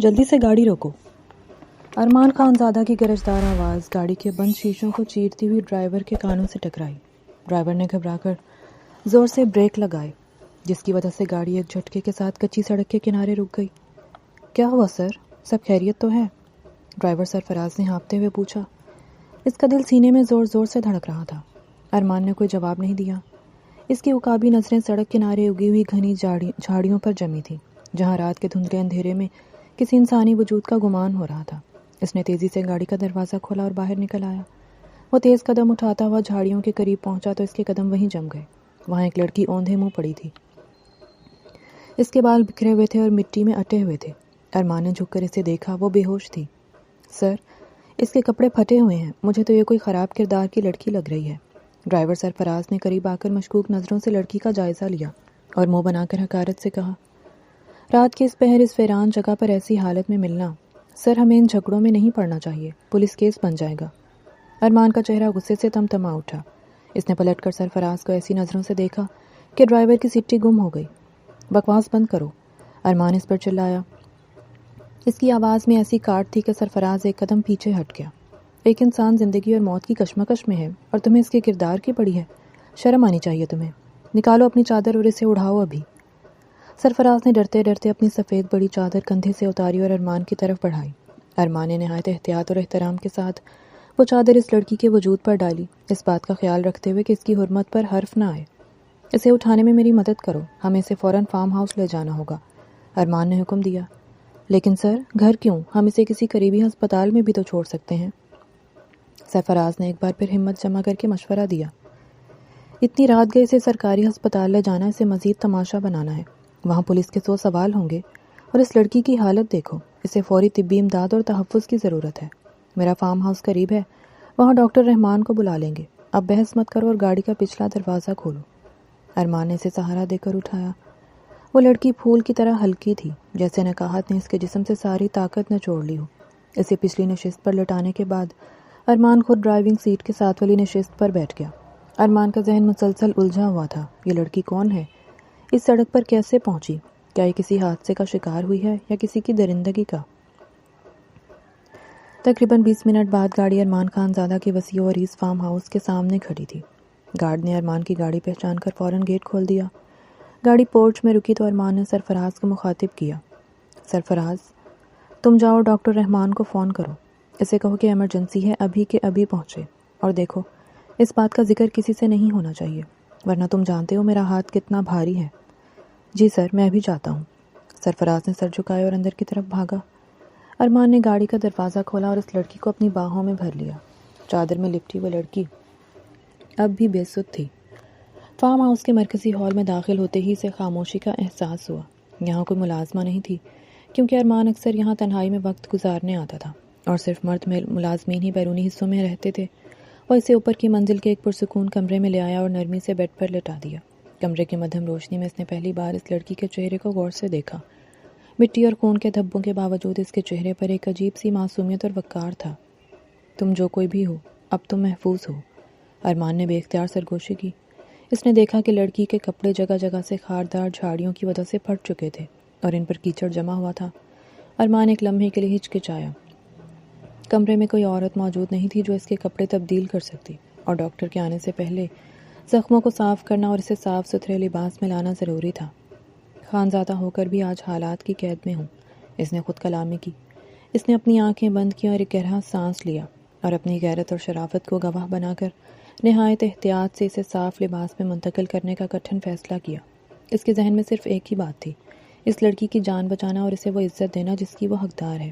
جلدی سے گاڑی روکو۔ ارمان خان زادہ کی گرجدار آواز گاڑی کے بند شیشوں کو چیرتی ہوئی ڈرائیور کے کانوں سے ٹکرائی۔ ڈرائیور نے گھبرا کر زور سے بریک لگائے، جس کی وجہ سے گاڑی ایک جھٹکے کے ساتھ کچی سڑک کے کنارے رک گئی۔ کیا ہوا سر؟ سب خیریت تو ہے؟ ڈرائیور سرفراز نے ہانپتے ہوئے پوچھا۔ اس کا دل سینے میں زور زور سے دھڑک رہا تھا۔ ارمان نے کوئی جواب نہیں دیا۔ اس کی عقابی نظریں سڑک کنارے اگی ہوئی گھنی جھاڑیوں پر جمی تھیں، جہاں رات کے دھندلے اندھیرے میں کسی انسانی وجود کا گمان ہو رہا تھا۔ اس نے تیزی سے گاڑی کا دروازہ کھولا اور باہر نکل آیا۔ وہ تیز قدم اٹھاتا ہوا جھاڑیوں کے قریب پہنچا تو اس کے قدم وہیں جم گئے۔ وہاں ایک لڑکی اوندھے منہ پڑی تھی۔ اس کے بال بکھرے ہوئے تھے اور مٹی میں اٹے ہوئے تھے۔ ارمان نے جھک کر اسے دیکھا۔ وہ بے ہوش تھی۔ سر، اس کے کپڑے پھٹے ہوئے ہیں۔ مجھے تو یہ کوئی خراب کردار کی لڑکی لگ رہی ہے۔ ڈرائیور سرفراز نے قریب آ کر مشکوک نظروں سے لڑکی کا جائزہ لیا اور منہ بنا کر حقارت سے کہا، رات کے اس پہر اس ویران جگہ پر ایسی حالت میں ملنا، سر ہمیں ان جھگڑوں میں نہیں پڑنا چاہیے، پولیس کیس بن جائے گا۔ ارمان کا چہرہ غصے سے تمتما اٹھا۔ اس نے پلٹ کر سرفراز کو ایسی نظروں سے دیکھا کہ ڈرائیور کی سٹی گم ہو گئی۔ بکواس بند کرو، ارمان اس پر چلایا۔ اس کی آواز میں ایسی کاٹ تھی کہ سرفراز ایک قدم پیچھے ہٹ گیا۔ ایک انسان زندگی اور موت کی کشمکش میں ہے اور تمہیں اس کے کردار کی پڑی ہے۔ شرم آنی چاہیے تمہیں۔ نکالو اپنی چادر اور اسے اڑاؤ ابھی۔ سرفراز نے ڈرتے ڈرتے اپنی سفید بڑی چادر کندھے سے اتاری اور ارمان کی طرف بڑھائی۔ ارمان نے نہایت احتیاط اور احترام کے ساتھ وہ چادر اس لڑکی کے وجود پر ڈالی، اس بات کا خیال رکھتے ہوئے کہ اس کی حرمت پر حرف نہ آئے۔ اسے اٹھانے میں میری مدد کرو، ہمیں اسے فوراً فارم ہاؤس لے جانا ہوگا، ارمان نے حکم دیا۔ لیکن سر، گھر کیوں؟ ہم اسے کسی قریبی ہسپتال میں بھی تو چھوڑ سکتے ہیں۔ سرفراز نے ایک بار پھر ہمت جمع کر کے مشورہ دیا۔ اتنی رات گئے اسے سرکاری ہسپتال لے جانا اسے مزید تماشا بنانا ہے۔ وہاں پولیس کے 100 سوال ہوں گے۔ اور اس لڑکی کی حالت دیکھو، اسے فوری طبی امداد اور تحفظ کی ضرورت ہے۔ میرا فارم ہاؤس قریب ہے، وہاں ڈاکٹر رحمان کو بلا لیں گے۔ اب بحث مت کرو اور گاڑی کا پچھلا دروازہ کھولو۔ ارمان نے اسے سہارا دے کر اٹھایا۔ وہ لڑکی پھول کی طرح ہلکی تھی، جیسے نکاحت نے اس کے جسم سے ساری طاقت نچوڑ لی ہو۔ اسے پچھلی نشست پر لٹانے کے بعد ارمان خود ڈرائیونگ سیٹ کے ساتھ والی نشست پر بیٹھ گیا۔ ارمان کا ذہن مسلسل الجھا ہوا تھا۔ یہ لڑکی کون ہے؟ اس سڑک پر کیسے پہنچی؟ کیا یہ کسی حادثے کا شکار ہوئی ہے یا کسی کی درندگی کا؟ تقریباً 20 منٹ بعد گاڑی ارمان خان زادہ کے وسیع و عریض فارم ہاؤس کے سامنے کھڑی تھی۔ گارڈ نے ارمان کی گاڑی پہچان کر فوراً گیٹ کھول دیا۔ گاڑی پورچ میں رکی تو ارمان نے سرفراز کو مخاطب کیا۔ سرفراز، تم جاؤ ڈاکٹر رحمان کو فون کرو، اسے کہو کہ ایمرجنسی ہے، ابھی کے ابھی پہنچے۔ اور دیکھو، اس بات کا ذکر کسی سے نہیں ہونا چاہیے، ورنہ تم جانتے ہو میرا ہاتھ کتنا بھاری ہے۔ جی سر، میں بھی جاتا ہوں۔ سرفراز نے سر جھکائے اور اندر کی طرف بھاگا۔ ارمان نے گاڑی کا دروازہ کھولا اور اس لڑکی کو اپنی باہوں میں بھر لیا۔ چادر میں لپٹی وہ لڑکی اب بھی بے سدھ تھی۔ فارم ہاؤس کے مرکزی ہال میں داخل ہوتے ہی اسے خاموشی کا احساس ہوا۔ یہاں کوئی ملازمہ نہیں تھی، کیونکہ ارمان اکثر یہاں تنہائی میں وقت گزارنے آتا تھا اور صرف مرد ملازمین ہی بیرونی حصوں میں رہتے تھے۔ وہ اسے اوپر کی منزل کے ایک پرسکون کمرے میں لے آیا اور نرمی سے بیڈ پر لٹا دیا۔ کمرے کی مدھم روشنی میں اس نے پہلی بار اس لڑکی کے چہرے کو غور سے دیکھا۔ مٹی اور خون کے دھبوں کے باوجود اس کے چہرے پر ایک عجیب سی معصومیت اور وقار تھا۔ تم جو کوئی بھی ہو، اب تم محفوظ ہو، ارمان نے بے اختیار سرگوشی کی۔ اس نے دیکھا کہ لڑکی کے کپڑے جگہ جگہ سے خاردار جھاڑیوں کی وجہ سے پھٹ چکے تھے اور ان پر کیچڑ جمع ہوا تھا۔ ارمان ایک لمحے کے لیے ہچکچایا۔ کمرے میں کوئی عورت موجود نہیں تھی جو اس کے کپڑے تبدیل کر سکتی، اور ڈاکٹر کے آنے سے پہلے زخموں کو صاف کرنا اور اسے صاف ستھرے لباس میں لانا ضروری تھا۔ خانزادہ ہو کر بھی آج حالات کی قید میں ہوں، اس نے خود کلامی کی۔ اس نے اپنی آنکھیں بند کی اور ایک گہرا سانس لیا اور اپنی غیرت اور شرافت کو گواہ بنا کر نہایت احتیاط سے اسے صاف لباس میں منتقل کرنے کا کٹھن فیصلہ کیا۔ اس کے ذہن میں صرف ایک ہی بات تھی، اس لڑکی کی جان بچانا اور اسے وہ عزت دینا جس کی وہ حقدار ہے۔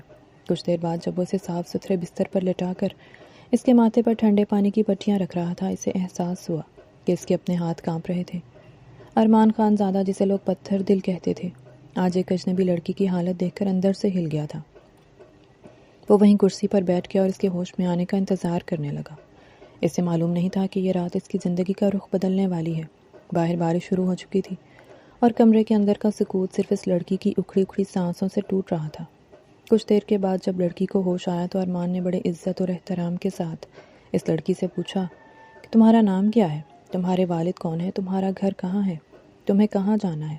کچھ دیر بعد جب وہ اسے صاف ستھرے بستر پر لٹا کر اس کے ماتھے پر ٹھنڈے پانی کی پٹیاں رکھ رہا تھا، اسے احساس ہوا کہ اس کے اپنے ہاتھ کانپ رہے تھے۔ ارمان خان زادہ، جسے لوگ پتھر دل کہتے تھے، آج ایک اجنبی لڑکی کی حالت دیکھ کر اندر سے ہل گیا تھا۔ وہ وہیں کرسی پر بیٹھ گیا اور اس کے ہوش میں آنے کا انتظار کرنے لگا۔ اسے معلوم نہیں تھا کہ یہ رات اس کی زندگی کا رخ بدلنے والی ہے۔ باہر بارش شروع ہو چکی تھی اور کمرے کے اندر کا سکوت صرف اس لڑکی کی اکھڑی اکھڑی سانسوں سے ٹوٹ رہا تھا۔ کچھ دیر کے بعد جب لڑکی کو ہوش آیا تو ارمان نے بڑے عزت اور احترام کے ساتھ اس لڑکی سے پوچھا کہ تمہارا نام کیا ہے؟ تمہارے والد کون ہیں؟ تمہارا گھر کہاں ہے؟ تمہیں کہاں جانا ہے؟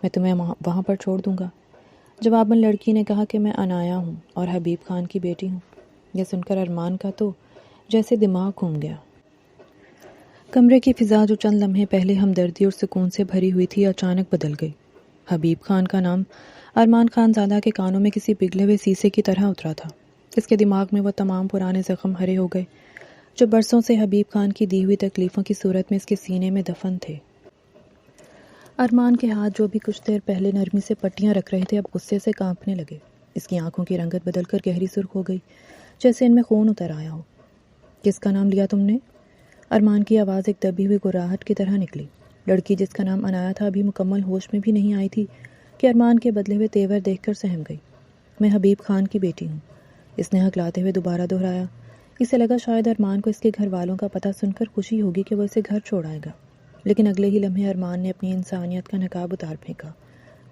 میں تمہیں وہاں پر چھوڑ دوں گا۔ جواباً لڑکی نے کہا کہ میں عنایا ہوں اور حبیب خان کی بیٹی ہوں۔ یہ سن کر ارمان کا تو جیسے دماغ گھوم گیا۔ کمرے کی فضا جو چند لمحے پہلے ہمدردی اور سکون سے بھری ہوئی تھی اچانک بدل گئی۔ حبیب خان کا نام ارمان خان زادہ کے کانوں میں کسی پگھلے ہوئے سیسے کی طرح اترا تھا۔ اس کے دماغ میں وہ تمام پرانے زخم ہرے ہو گئے جو برسوں سے حبیب خان کی دی ہوئی تکلیفوں کی صورت میں اس کے سینے میں دفن تھے۔ ارمان کے ہاتھ جو بھی کچھ دیر پہلے نرمی سے پٹیاں رکھ رہے تھے اب غصے سے کانپنے لگے۔ اس کی آنکھوں کی رنگت بدل کر گہری سرخ ہو گئی، جیسے ان میں خون اتر آیا ہو۔ کس کا نام لیا تم نے؟ ارمان کی آواز ایک دبی ہوئی گراہٹ کی طرح نکلی۔ لڑکی جس کا نام عنایا تھا ابھی مکمل ہوش میں بھی نہیں آئی تھی کہ ارمان کے بدلے ہوئے تیور دیکھ کر سہم گئی۔ میں حبیب خان کی بیٹی ہوں، اس نے ہکلاتے ہوئے دوبارہ دہرایا۔ اسے لگا شاید ارمان کو اس کے گھر والوں کا پتہ سن کر خوشی ہوگی کہ وہ اسے گھر چھوڑ آئے گا، لیکن اگلے ہی لمحے ارمان نے اپنی انسانیت کا نقاب اتار پھینکا۔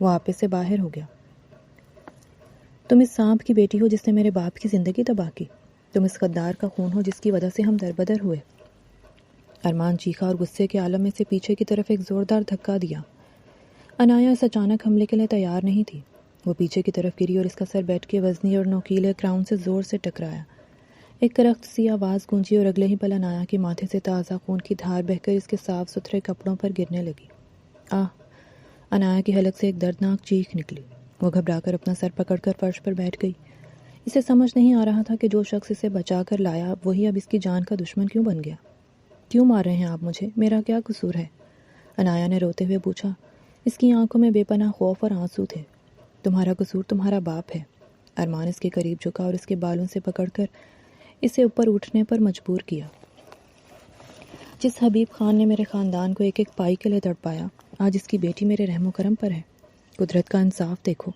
وہ آپے سے باہر ہو گیا۔ تم اس سانپ کی بیٹی ہو جس نے میرے باپ کی زندگی تباہ کی، تم اس غدار کا خون ہو جس کی وجہ سے ہم دربدر ہوئے۔ ارمان چیخا اور غصے کے عالم میں سے پیچھے کی طرف ایک زوردار دھکا دیا۔ عنایا اس اچانک حملے کے لیے تیار نہیں تھی۔ وہ پیچھے کی طرف گری اور اس کا سر بیٹھ کے وزنی اور نوکیلے کراؤن سے زور سے ٹکرایا۔ ایک کرخت سی آواز گونجی اور اگلے ہی پل عنایا کے ماتھے سے تازہ خون کی دھار بہہ کر اس کے صاف ستھرے کپڑوں پر گرنے لگی۔ آہ! عنایا کی حلق سے ایک دردناک چیخ نکلی۔ وہ گھبرا کر اپنا سر پکڑ کر فرش پر بیٹھ گئی۔ اسے سمجھ نہیں آ رہا تھا کہ جو شخص اسے بچا کر لایا وہی اب اس کی جان کا دشمن کیوں بن گیا۔ کیوں مار رہے ہیں آپ مجھے؟ میرا کیا قصور ہے؟ عنایا نے روتے ہوئے پوچھا۔ اس کی آنکھوں میں بے پناہ خوف اور آنسو تھے۔ تمہارا قصور تمہارا باپ ہے۔ ارمان اس کے قریب جھکا اور اس کے بالوں سے پکڑ کر اسے اوپر اٹھنے پر مجبور کیا۔ جس حبیب خان نے میرے خاندان کو ایک ایک پائی کے لیے تڑپایا، آج اس کی بیٹی میرے رحم و کرم پر ہے۔ قدرت کا انصاف دیکھو،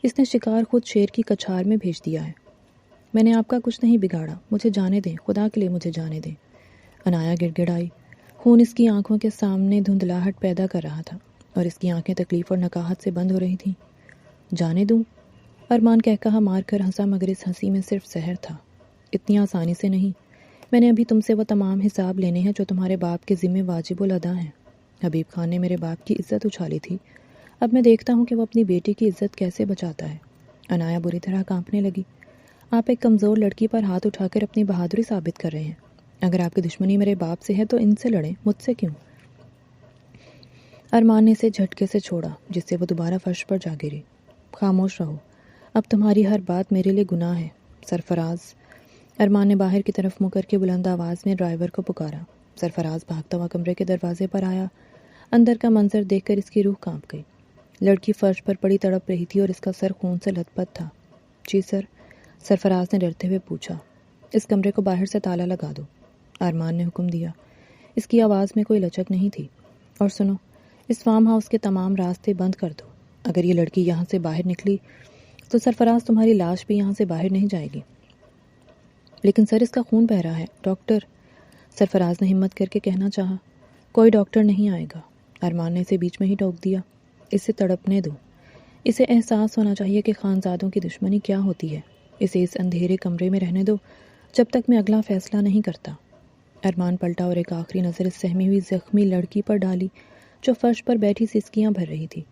اس نے شکار خود شیر کی کچھار میں بھیج دیا ہے۔ میں نے آپ کا کچھ نہیں بگاڑا، مجھے جانے دیں، خدا کے لیے مجھے جانے دیں۔ عنایا گڑ گڑائی۔ خون اس کی آنکھوں کے سامنے دھندلاہٹ پیدا کر رہا تھا اور اس کی آنکھیں تکلیف اور نکاہت سے بند ہو رہی تھیں۔ جانے دوں؟ ارمان کہہ کہا مار کر ہنسا، مگر اس ہنسی میں صرف زہر تھا۔ اتنی آسانی سے نہیں، میں نے ابھی تم سے وہ تمام حساب لینے ہیں جو تمہارے باپ کے ذمہ واجب الادا ہیں۔ حبیب خان نے میرے باپ کی عزت اچھالی تھی، اب میں دیکھتا ہوں کہ وہ اپنی بیٹی کی عزت کیسے بچاتا ہے۔ عنایا بری طرح کانپنے لگی۔ آپ ایک کمزور لڑکی پر ہاتھ اٹھا کر اپنی بہادری ثابت کر رہے ہیں۔ اگر آپ کی دشمنی میرے باپ سے ہے تو ان سے لڑیں، مجھ سے کیوں؟ ارمان نے اسے جھٹکے سے چھوڑا جس سے وہ دوبارہ فرش پر جا گری۔ خاموش رہو، اب تمہاری ہر بات میرے لیے گناہ ہے۔ سرفراز! ارمان نے باہر کی طرف منہ کر کے بلند آواز میں ڈرائیور کو پکارا۔ سرفراز بھاگتا ہوا کمرے کے دروازے پر آیا۔ اندر کا منظر دیکھ کر اس کی روح کانپ گئی۔ لڑکی فرش پر پڑی تڑپ رہی تھی اور اس کا سر خون سے لت پت تھا۔ جی سر، سرفراز نے ڈرتے ہوئے پوچھا۔ اس کمرے کو باہر سے تالا لگا دو، ارمان نے حکم دیا۔ اس کی آواز میں کوئی لچک نہیں تھی۔ اور سنو، اس فارم ہاؤس کے تمام راستے بند کر دو۔ اگر یہ لڑکی یہاں سے باہر نکلی تو سرفراز تمہاری لاش بھی یہاں سے باہر نہیں جائے گی۔ لیکن سر اس کا خون بہہ رہا ہے، ڈاکٹر! سرفراز نے ہمت کر کے کہنا چاہا۔ کوئی ڈاکٹر نہیں آئے گا، ارمان نے اسے بیچ میں ہی ٹوک دیا۔ اسے تڑپنے دو۔ اسے احساس ہونا چاہیے کہ خانزادوں کی دشمنی کیا ہوتی ہے۔ اسے اس اندھیرے کمرے میں رہنے دو جب تک میں اگلا فیصلہ نہیں کرتا۔ ارمان پلٹا اور ایک آخری نظر اس سہمی ہوئی زخمی لڑکی پر ڈالی جو فرش پر بیٹھی سسکیاں بھر رہی تھی۔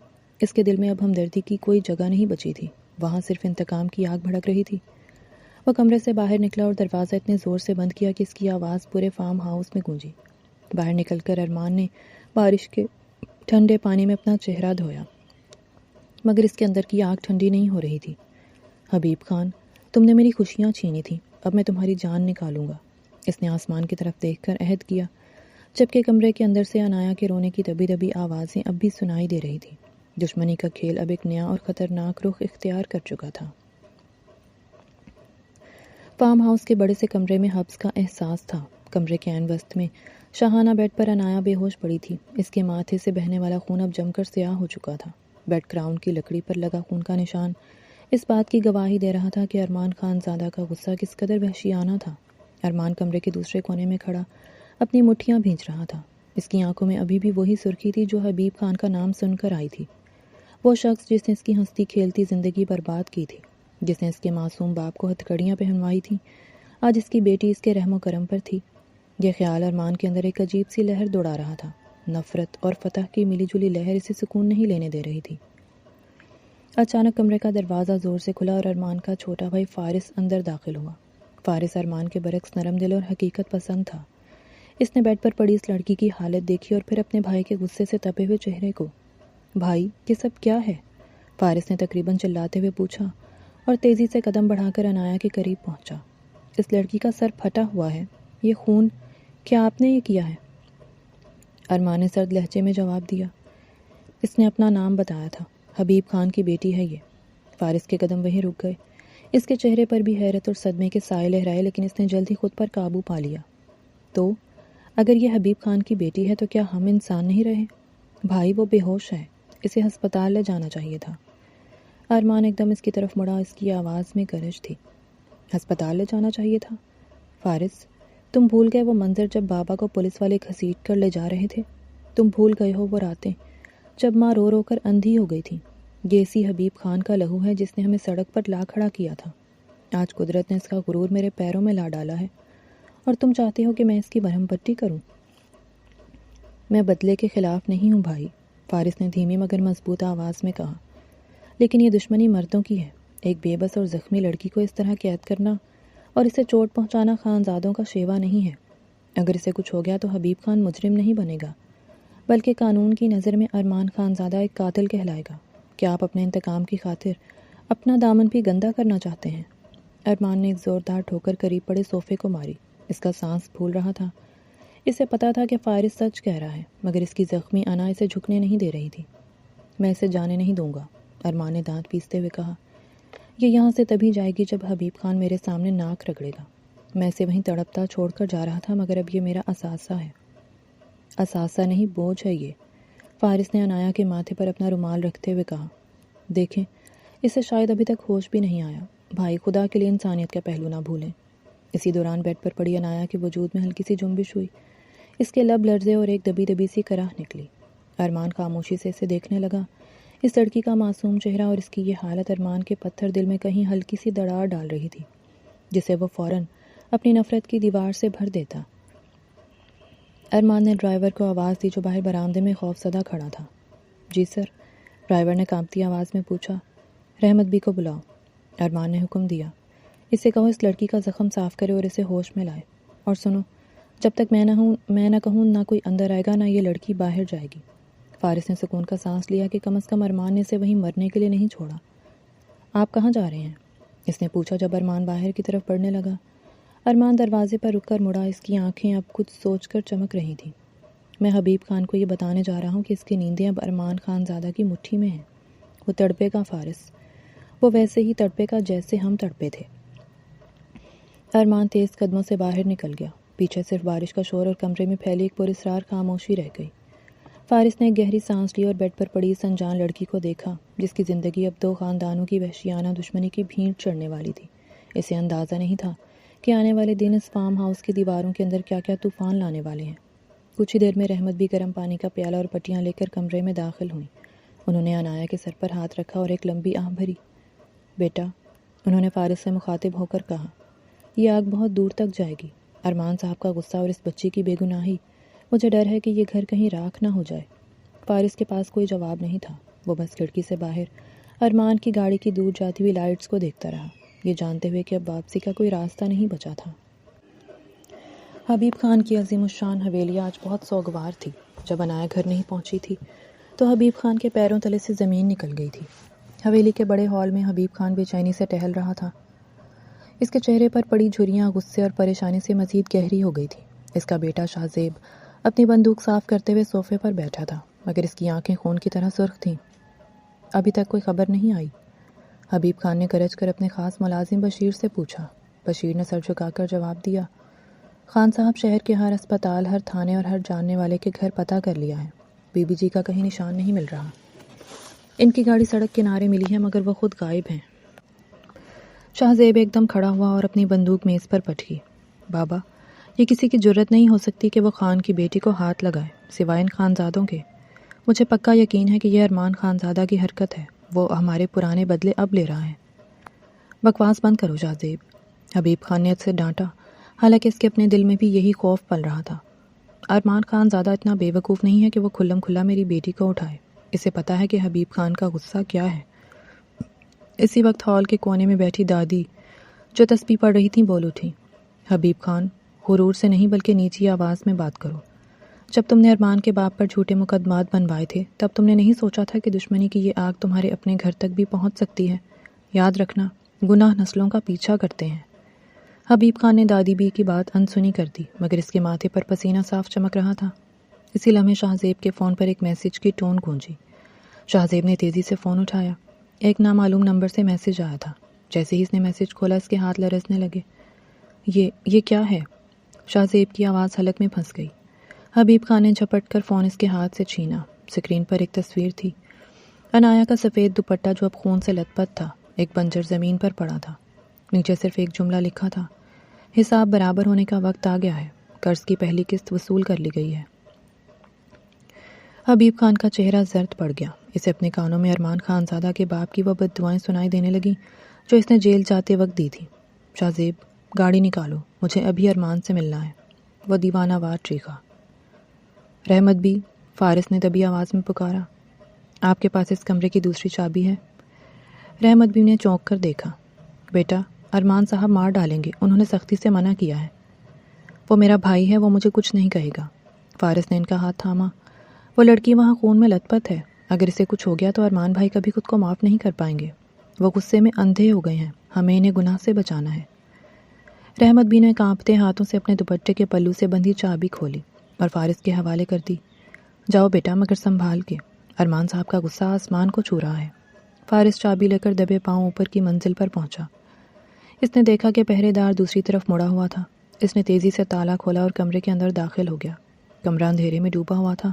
اس کے دل میں اب ہمدردی کی کوئی جگہ نہیں بچی تھی، وہاں صرف انتقام کی آگ بھڑک رہی تھی۔ وہ کمرے سے باہر نکلا اور دروازہ اتنے زور سے بند کیا کہ اس کی آواز پورے فارم ہاؤس میں گونجی۔ باہر نکل کر ارمان نے بارش کے ٹھنڈے پانی میں اپنا چہرہ دھویا، مگر اس کے اندر کی آگ ٹھنڈی نہیں ہو رہی تھی۔ حبیب خان، تم نے میری خوشیاں چھینی تھیں، اب میں تمہاری جان نکالوں گا۔ اس نے آسمان کی طرف دیکھ کر عہد کیا، جبکہ کمرے کے اندر سے عنایا کے رونے کی دبی دبی آوازیں اب بھی سنائی دے رہی تھی۔ دشمنی کا کھیل اب ایک نیا اور خطرناک رخ اختیار کر چکا تھا۔ فارم ہاؤس کے بڑے سے کمرے میں حبس کا احساس تھا۔ کمرے کے عین وسط میں شاہانہ بیڈ پر عنایا بے ہوش پڑی تھی۔ اس کے ماتھے سے بہنے والا خون اب جم کر سیاہ ہو چکا تھا۔ بیڈ کراؤن کی لکڑی پر لگا خون کا نشان اس بات کی گواہی دے رہا تھا کہ ارمان خان زادہ کا غصہ کس قدر وحشیانہ تھا۔ ارمان کمرے کے دوسرے کونے میں کھڑا اپنی مٹھیاں بھینچ رہا تھا۔ اس کی آنکھوں میں ابھی بھی وہی سرخی تھی جو حبیب خان کا نام سن کر آئی تھی۔ وہ شخص جس نے اس کی ہنستی کھیلتی زندگی برباد کی تھی، جس نے اس کے معصوم باپ کو ہتھکڑیاں پہنوائی تھیں، آج اس کی بیٹی اس کے رحم و کرم پر تھی۔ یہ خیال ارمان کے اندر ایک عجیب سی لہر دوڑا رہا تھا۔ نفرت اور فتح کی ملی جلی لہر اسے سکون نہیں لینے دے رہی تھی۔ اچانک کمرے کا دروازہ زور سے کھلا اور ارمان کا چھوٹا بھائی فارس اندر داخل ہوا۔ فارس ارمان کے برعکس نرم دل اور حقیقت پسند تھا۔ اس نے بیڈ پر پڑی اس لڑکی کی حالت دیکھی اور پھر اپنے بھائی کے غصے سے تپے ہوئے چہرے کو۔ بھائی، یہ سب کیا ہے؟ فارس نے تقریباً چلاتے ہوئے پوچھا اور تیزی سے قدم بڑھا کر عنایا کے قریب پہنچا۔ اس لڑکی کا سر پھٹا ہوا ہے، یہ خون، کیا آپ نے یہ کیا ہے؟ ارمان نے سرد لہجے میں جواب دیا۔ اس نے اپنا نام بتایا تھا، حبیب خان کی بیٹی ہے یہ۔ فارس کے قدم وہیں رک گئے۔ اس کے چہرے پر بھی حیرت اور صدمے کے سائے لہرائے، لیکن اس نے جلد ہی خود پر قابو پا لیا۔ تو اگر یہ حبیب خان کی بیٹی ہے تو کیا ہم انسان نہیں رہے؟ بھائی، وہ بے ہوش ہے، اسے ہسپتال لے جانا چاہیے تھا۔ ارمان ایک دم اس کی طرف مڑا، اس کی آواز میں گرج تھی۔ ہسپتال لے جانا چاہیے تھا؟ فارس، تم بھول گئے وہ منظر جب بابا کو پولیس والے گھسیٹ کر لے جا رہے تھے؟ تم بھول گئے ہو وہ راتیں جب ماں رو رو کر اندھی ہو گئی تھی؟ یہ اسی حبیب خان کا لہو ہے جس نے ہمیں سڑک پر لا کھڑا کیا تھا۔ آج قدرت نے اس کا غرور میرے پیروں میں لا ڈالا ہے اور تم چاہتے ہو کہ میں اس کی برہم پٹی کروں؟ میں بدلے کے خلاف نہیں ہوں بھائی، فارس نے دھیمی مگر مضبوط آواز میں کہا، لیکن یہ دشمنی مردوں کی ہے۔ ایک بے بس اور زخمی لڑکی کو اس طرح قید کرنا اور اسے چوٹ پہنچانا خانزادوں کا شیوا نہیں ہے۔ اگر اسے کچھ ہو گیا تو حبیب خان مجرم نہیں بنے گا، بلکہ قانون کی نظر میں ارمان خانزادہ ایک قاتل کہلائے گا۔ کیا آپ اپنے انتقام کی خاطر اپنا دامن بھی گندا کرنا چاہتے ہیں؟ ارمان نے ایک زوردار ٹھوکر قریب پڑے صوفے کو ماری۔ اس کا سانس پھول رہا تھا۔ اسے پتا تھا کہ فارس سچ کہہ رہا ہے، مگر اس کی زخمی انا اسے جھکنے نہیں دے رہی تھی۔ میں اسے جانے نہیں دوں گا، ارمان نے دانت پیستے ہوئے کہا۔ یہ یہاں سے تبھی جائے گی جب حبیب خان میرے سامنے ناک رگڑے گا۔ میں اسے وہیں تڑپتا چھوڑ کر جا رہا تھا، مگر اب یہ میرا اثاثہ ہے۔ اثاثہ نہیں، بوجھ ہے یہ، فارس نے عنایا کے ماتھے پر اپنا رومال رکھتے ہوئے کہا۔ دیکھیں، اسے شاید ابھی تک ہوش بھی نہیں آیا۔ بھائی، خدا کے لیے انسانیت کا پہلو نہ بھولیں۔ اسی دوران بیڈ پر پڑی عنایا کے وجود میں ہلکی سی جنبش ہوئی۔ اس کے لب لرزے اور ایک دبی دبی سی کراہ نکلی۔ ارمان خاموشی سے اسے دیکھنے لگا۔ اس لڑکی کا معصوم چہرہ اور اس کی یہ حالت ارمان کے پتھر دل میں کہیں ہلکی سی دراڑ ڈال رہی تھی، جسے وہ فوراً اپنی نفرت کی دیوار سے بھر دیتا۔ ارمان نے ڈرائیور کو آواز دی جو باہر برآمدے میں خوف زدہ کھڑا تھا۔ جی سر، ڈرائیور نے کانپتی آواز میں پوچھا۔ رحمت بھی کو بلاؤ، ارمان نے حکم دیا۔ اسے کہو اس لڑکی کا زخم صاف کرے اور اسے ہوش میں لائے۔ اور سنو، جب تک میں نہ کہوں نہ کوئی اندر آئے گا نہ یہ لڑکی باہر جائے گی۔ فارس نے سکون کا سانس لیا کہ کم از کم ارمان نے اسے وہیں مرنے کے لیے نہیں چھوڑا۔ آپ کہاں جا رہے ہیں؟ اس نے پوچھا جب ارمان باہر کی طرف بڑھنے لگا۔ ارمان دروازے پر رک کر مڑا، اس کی آنکھیں اب کچھ سوچ کر چمک رہی تھیں۔ میں حبیب خان کو یہ بتانے جا رہا ہوں کہ اس کی نیندیں اب ارمان خان زادہ کی مٹھی میں ہیں۔ وہ تڑپے گا فارس، وہ ویسے ہی تڑپے گا جیسے ہم تڑپے تھے۔ ارمان تیز قدموں سے باہر نکل گیا۔ پیچھے صرف بارش کا شور اور کمرے میں پھیلی ایک پراسرار خاموشی رہ گئی۔ فارس نے ایک گہری سانس لی اور بیڈ پر پڑی اس انجان لڑکی کو دیکھا جس کی زندگی اب دو خاندانوں کی وحشیانہ دشمنی کی بھینٹ چڑھنے والی تھی۔ اسے اندازہ نہیں تھا کہ آنے والے دن اس فارم ہاؤس کی دیواروں کے اندر کیا کیا طوفان لانے والے ہیں۔ کچھ ہی دیر میں رحمت بھی گرم پانی کا پیالہ اور پٹیاں لے کر کمرے میں داخل ہوئیں۔ انہوں نے عنایا کے سر پر ہاتھ رکھا اور ایک لمبی آہ بھری۔ بیٹا، انہوں نے فارس سے مخاطب ہو کر کہا، یہ آگ بہت دور تک جائے گی۔ ارمان صاحب کا غصہ اور اس بچی کی بے گناہی، مجھے ڈر ہے کہ یہ گھر کہیں راکھ نہ ہو جائے۔ فارس کے پاس کوئی جواب نہیں تھا۔ وہ بس کھڑکی سے باہر ارمان کی گاڑی کی دور جاتی ہوئی لائٹس کو دیکھتا رہا، یہ جانتے ہوئے کہ اب واپسی کا کوئی راستہ نہیں بچا تھا۔ حبیب خان کی عظیم الشان حویلی آج بہت سوگوار تھی۔ جب عنایا گھر نہیں پہنچی تھی تو حبیب خان کے پیروں تلے سے زمین نکل گئی تھی۔ حویلی کے بڑے ہال میں حبیب خان بے چینی سے ٹہل رہا تھا۔ اس کے چہرے پر پڑی جھریاں غصے اور پریشانی سے مزید گہری ہو گئی تھی۔ اس کا بیٹا شاہزیب اپنی بندوق صاف کرتے ہوئے صوفے پر بیٹھا تھا، مگر اس کی آنکھیں خون کی طرح سرخ تھیں۔ ابھی تک کوئی خبر نہیں آئی؟ حبیب خان نے گرج کر اپنے خاص ملازم بشیر سے پوچھا۔ بشیر نے سر جھکا کر جواب دیا، خان صاحب شہر کے ہر اسپتال، ہر تھانے اور ہر جاننے والے کے گھر پتہ کر لیا ہے، بی بی جی کا کہیں نشان نہیں مل رہا۔ ان کی گاڑی سڑک کنارے ملی ہے مگر وہ خود غائب ہیں۔ شاہزیب ایک دم کھڑا ہوا اور اپنی بندوق میز پر پٹکی۔ بابا، یہ کسی کی جرت نہیں ہو سکتی کہ وہ خان کی بیٹی کو ہاتھ لگائے سوائے ان خانزادوں کے۔ مجھے پکا یقین ہے کہ یہ ارمان خانزادہ کی حرکت ہے، وہ ہمارے پرانے بدلے اب لے رہا ہے۔ بکواس بند کرو شاہزیب، حبیب خان نے اسے ڈانٹا، حالانکہ اس کے اپنے دل میں بھی یہی خوف پل رہا تھا۔ ارمان خان زیادہ اتنا بے وقوف نہیں ہے کہ وہ کھلم کھلا میری بیٹی کو اٹھائے۔ اسے پتا ہے کہ حبیب خان کا غصہ کیا ہے۔ اسی وقت ہال کے کونے میں بیٹھی دادی جو تسبیح پڑھ رہی تھیں بول اٹھی، حبیب خان، غرور سے نہیں بلکہ نیچی آواز میں بات کرو۔ جب تم نے ارمان کے باپ پر جھوٹے مقدمات بنوائے تھے تب تم نے نہیں سوچا تھا کہ دشمنی کی یہ آگ تمہارے اپنے گھر تک بھی پہنچ سکتی ہے؟ یاد رکھنا، گناہ نسلوں کا پیچھا کرتے ہیں۔ حبیب خان نے دادی بی کی بات انسنی کر دی، مگر اس کے ماتھے پر پسینہ صاف چمک رہا تھا۔ اسی لمحے شاہزیب کے فون پر ایک میسج کی ٹون گونجی۔ شاہزیب نے تیزی سے فون اٹھایا۔ ایک نامعلوم نمبر سے میسج آیا تھا۔ جیسے ہی اس نے میسج کھولا اس کے ہاتھ لرزنے لگے۔ یہ کیا ہے؟ شاہزیب کی آواز حلق میں پھنس گئی۔ حبیب خان نے جھپٹ کر فون اس کے ہاتھ سے چھینا۔ سکرین پر ایک تصویر تھی، عنایا کا سفید دوپٹہ جو اب خون سے لت پت تھا، ایک بنجر زمین پر پڑا تھا۔ نیچے صرف ایک جملہ لکھا تھا، حساب برابر ہونے کا وقت آ گیا ہے، قرض کی پہلی قسط وصول کر لی گئی ہے۔ حبیب خان کا چہرہ زرد پڑ گیا۔ اسے اپنے کانوں میں ارمان خان زادہ کے باپ کی وہ بد دعائیں سنائی دینے لگیں جو اس نے جیل جاتے وقت دی تھی۔ شاہزیب، گاڑی نکالو، مجھے ابھی ارمان سے ملنا ہے۔ وہ دیوانہ وار چیخا۔ رحمت بھی، فارس نے دبی آواز میں پکارا، آپ کے پاس اس کمرے کی دوسری چابی ہے؟ رحمت بھی نے چونک کر دیکھا۔ بیٹا، ارمان صاحب مار ڈالیں گے، انہوں نے سختی سے منع کیا ہے۔ وہ میرا بھائی ہے، وہ مجھے کچھ نہیں کہے گا۔ فارس نے ان کا ہاتھ تھاما۔ وہ لڑکی وہاں خون میں لت پت ہے، اگر اسے کچھ ہو گیا تو ارمان بھائی کبھی خود کو معاف نہیں کر پائیں گے۔ وہ غصے میں اندھے ہو گئے ہیں، ہمیں انہیں گناہ سے بچانا ہے۔ رحمت بھی نے کانپتے ہاتھوں سے اپنے دوپٹے کے پلو سے بندھی چابی کھولی اور فارس کے حوالے کر دی۔ جاؤ بیٹا، مگر سنبھال کے، ارمان صاحب کا غصہ آسمان کو چھو رہا ہے۔ فارس چابی لے کر دبے پاؤں اوپر کی منزل پر پہنچا۔ اس نے دیکھا کہ پہرے دار دوسری طرف مڑا ہوا تھا۔ اس نے تیزی سے تالا کھولا اور کمرے کے اندر داخل ہو گیا۔ کمرہ اندھیرے میں ڈوبا ہوا تھا،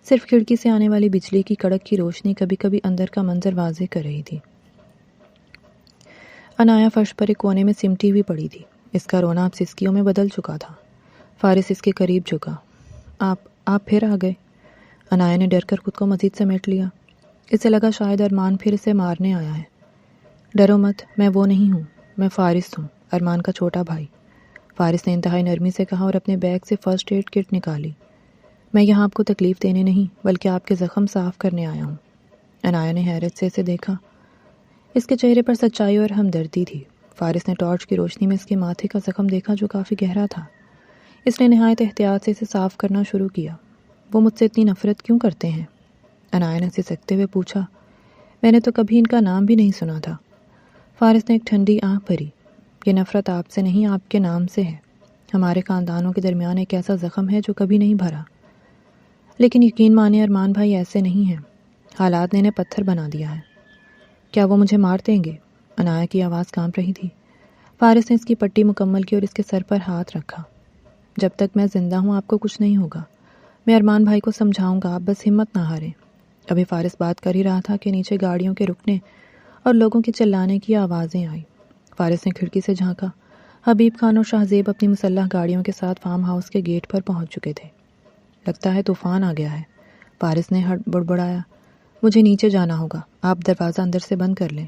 صرف کھڑکی سے آنے والی بجلی کی کڑک کی روشنی کبھی کبھی اندر کا منظر واضح کر رہی تھی۔ عنایا فرش پر ایک کونے میں سمٹی ہوئی پڑی تھی، اس کا رونا اب سسکیوں میں بدل چکا تھا۔ فارس اس کے قریب جھکا۔ آپ پھر آ گئے؟ عنایا نے ڈر کر خود کو مزید سمیٹ لیا۔ اسے لگا شاید ارمان پھر اسے مارنے آیا ہے۔ ڈرو مت، میں وہ نہیں ہوں، میں فارس ہوں، ارمان کا چھوٹا بھائی۔ فارس نے انتہائی نرمی سے کہا اور اپنے بیگ سے فرسٹ ایڈ کٹ نکالی۔ میں یہاں آپ کو تکلیف دینے نہیں بلکہ آپ کے زخم صاف کرنے آیا ہوں۔ عنایا نے حیرت سے اسے دیکھا۔ اس کے چہرے پر سچائی اور ہمدردی تھی۔ فارس نے ٹارچ کی روشنی میں اس کے ماتھے کا زخم دیکھا جو کافی گہرا تھا۔ اس نے نہایت احتیاط سے اسے صاف کرنا شروع کیا۔ وہ مجھ سے اتنی نفرت کیوں کرتے ہیں؟ عنایا نے اسے سکتے ہوئے پوچھا۔ میں نے تو کبھی ان کا نام بھی نہیں سنا تھا۔ فارس نے ایک ٹھنڈی آنکھ بھری۔ یہ نفرت آپ سے نہیں، آپ کے نام سے ہے۔ ہمارے خاندانوں کے درمیان ایک ایسا زخم ہے جو کبھی نہیں بھرا۔ لیکن یقین مانے ارمان بھائی ایسے نہیں ہیں، حالات نے انہیں پتھر بنا دیا ہے۔ کیا وہ مجھے مار دیں گے؟ عنایا کی آواز کانپ رہی تھی۔ فارس نے اس کی پٹی مکمل کی اور اس کے سر پر ہاتھ رکھا۔ جب تک میں زندہ ہوں آپ کو کچھ نہیں ہوگا، میں ارمان بھائی کو سمجھاؤں گا، آپ بس ہمت نہ ہاریں۔ ابھی فارس بات کر ہی رہا تھا کہ نیچے گاڑیوں کے رکنے اور لوگوں کے چلانے کی آوازیں آئیں۔ فارس نے کھڑکی سے جھانکا۔ حبیب خان اور شاہزیب اپنی مسلح گاڑیوں کے ساتھ فارم ہاؤس کے گیٹ پر پہنچ چکے تھے۔ لگتا ہے طوفان آ گیا ہے، فارس نے بڑبڑایا۔ مجھے نیچے جانا ہوگا، آپ دروازہ اندر سے بند کر لیں،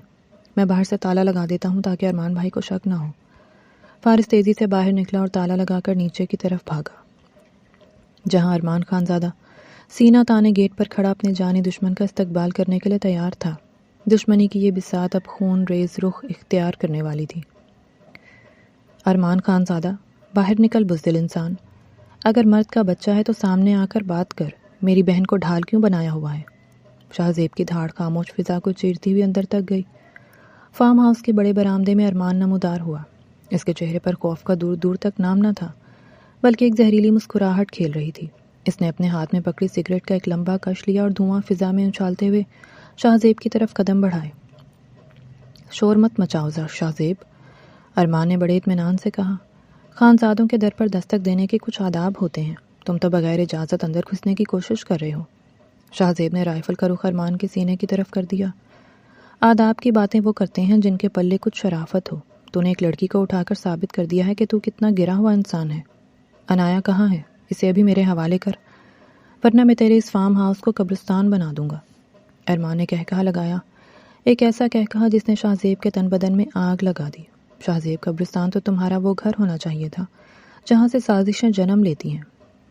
میں باہر سے تالا لگا دیتا ہوں تاکہ ارمان بھائی کو شک نہ ہو۔ فارس تیزی سے باہر نکلا اور تالا لگا کر نیچے کی طرف بھاگا، جہاں ارمان خان زادہ سینہ تانے گیٹ پر کھڑا اپنے جانی دشمن کا استقبال کرنے کے لیے تیار تھا۔ دشمنی کی یہ بساط اب خون ریز رخ اختیار کرنے والی تھی۔ ارمان خان زادہ، باہر نکل بزدل انسان، اگر مرد کا بچہ ہے تو سامنے آ کر بات کر، میری بہن کو ڈھال کیوں بنایا ہوا ہے؟ شاہزیب کی دھاڑ خاموش فضا کو چیرتی ہوئی اندر تک گئی۔ فارم ہاؤس کے بڑے برآمدے میں ارمان نمودار ہوا۔ اس کے چہرے پر خوف کا دور دور تک نام نہ تھا، بلکہ ایک زہریلی مسکراہٹ کھیل رہی تھی۔ اس نے اپنے ہاتھ میں پکڑی سگریٹ کا ایک لمبا کش لیا اور دھواں فضا میں اچھالتے ہوئے شاہزیب کی طرف قدم بڑھائے۔ شور مت مچاؤ شاہزیب، ارمان نے بڑے اطمینان سے کہا۔ خانزادوں کے در پر دستک دینے کے کچھ آداب ہوتے ہیں، تم تو بغیر اجازت اندر گھسنے کی کوشش کر رہے ہو۔ شاہزیب نے رائفل کا رخ ارمان کے سینے کی طرف کر دیا۔ آداب کی باتیں وہ کرتے ہیں جن کے پلے کچھ شرافت ہو۔ تو نے ایک لڑکی کو اٹھا کر ثابت کر دیا ہے کہ تو کتنا گرا ہوا انسان ہے۔ عنایا کہاں ہے؟ اسے ابھی میرے حوالے کر، ورنہ میں تیرے اس فارم ہاؤس کو قبرستان بنا دوں گا۔ ارمان نے کہکہا لگایا، ایک ایسا کہکہا جس نے شاہزیب کے تن بدن میں آگ لگا دی۔ شاہزیب، قبرستان تو تمہارا وہ گھر ہونا چاہیے تھا جہاں سے سازشیں جنم لیتی ہیں۔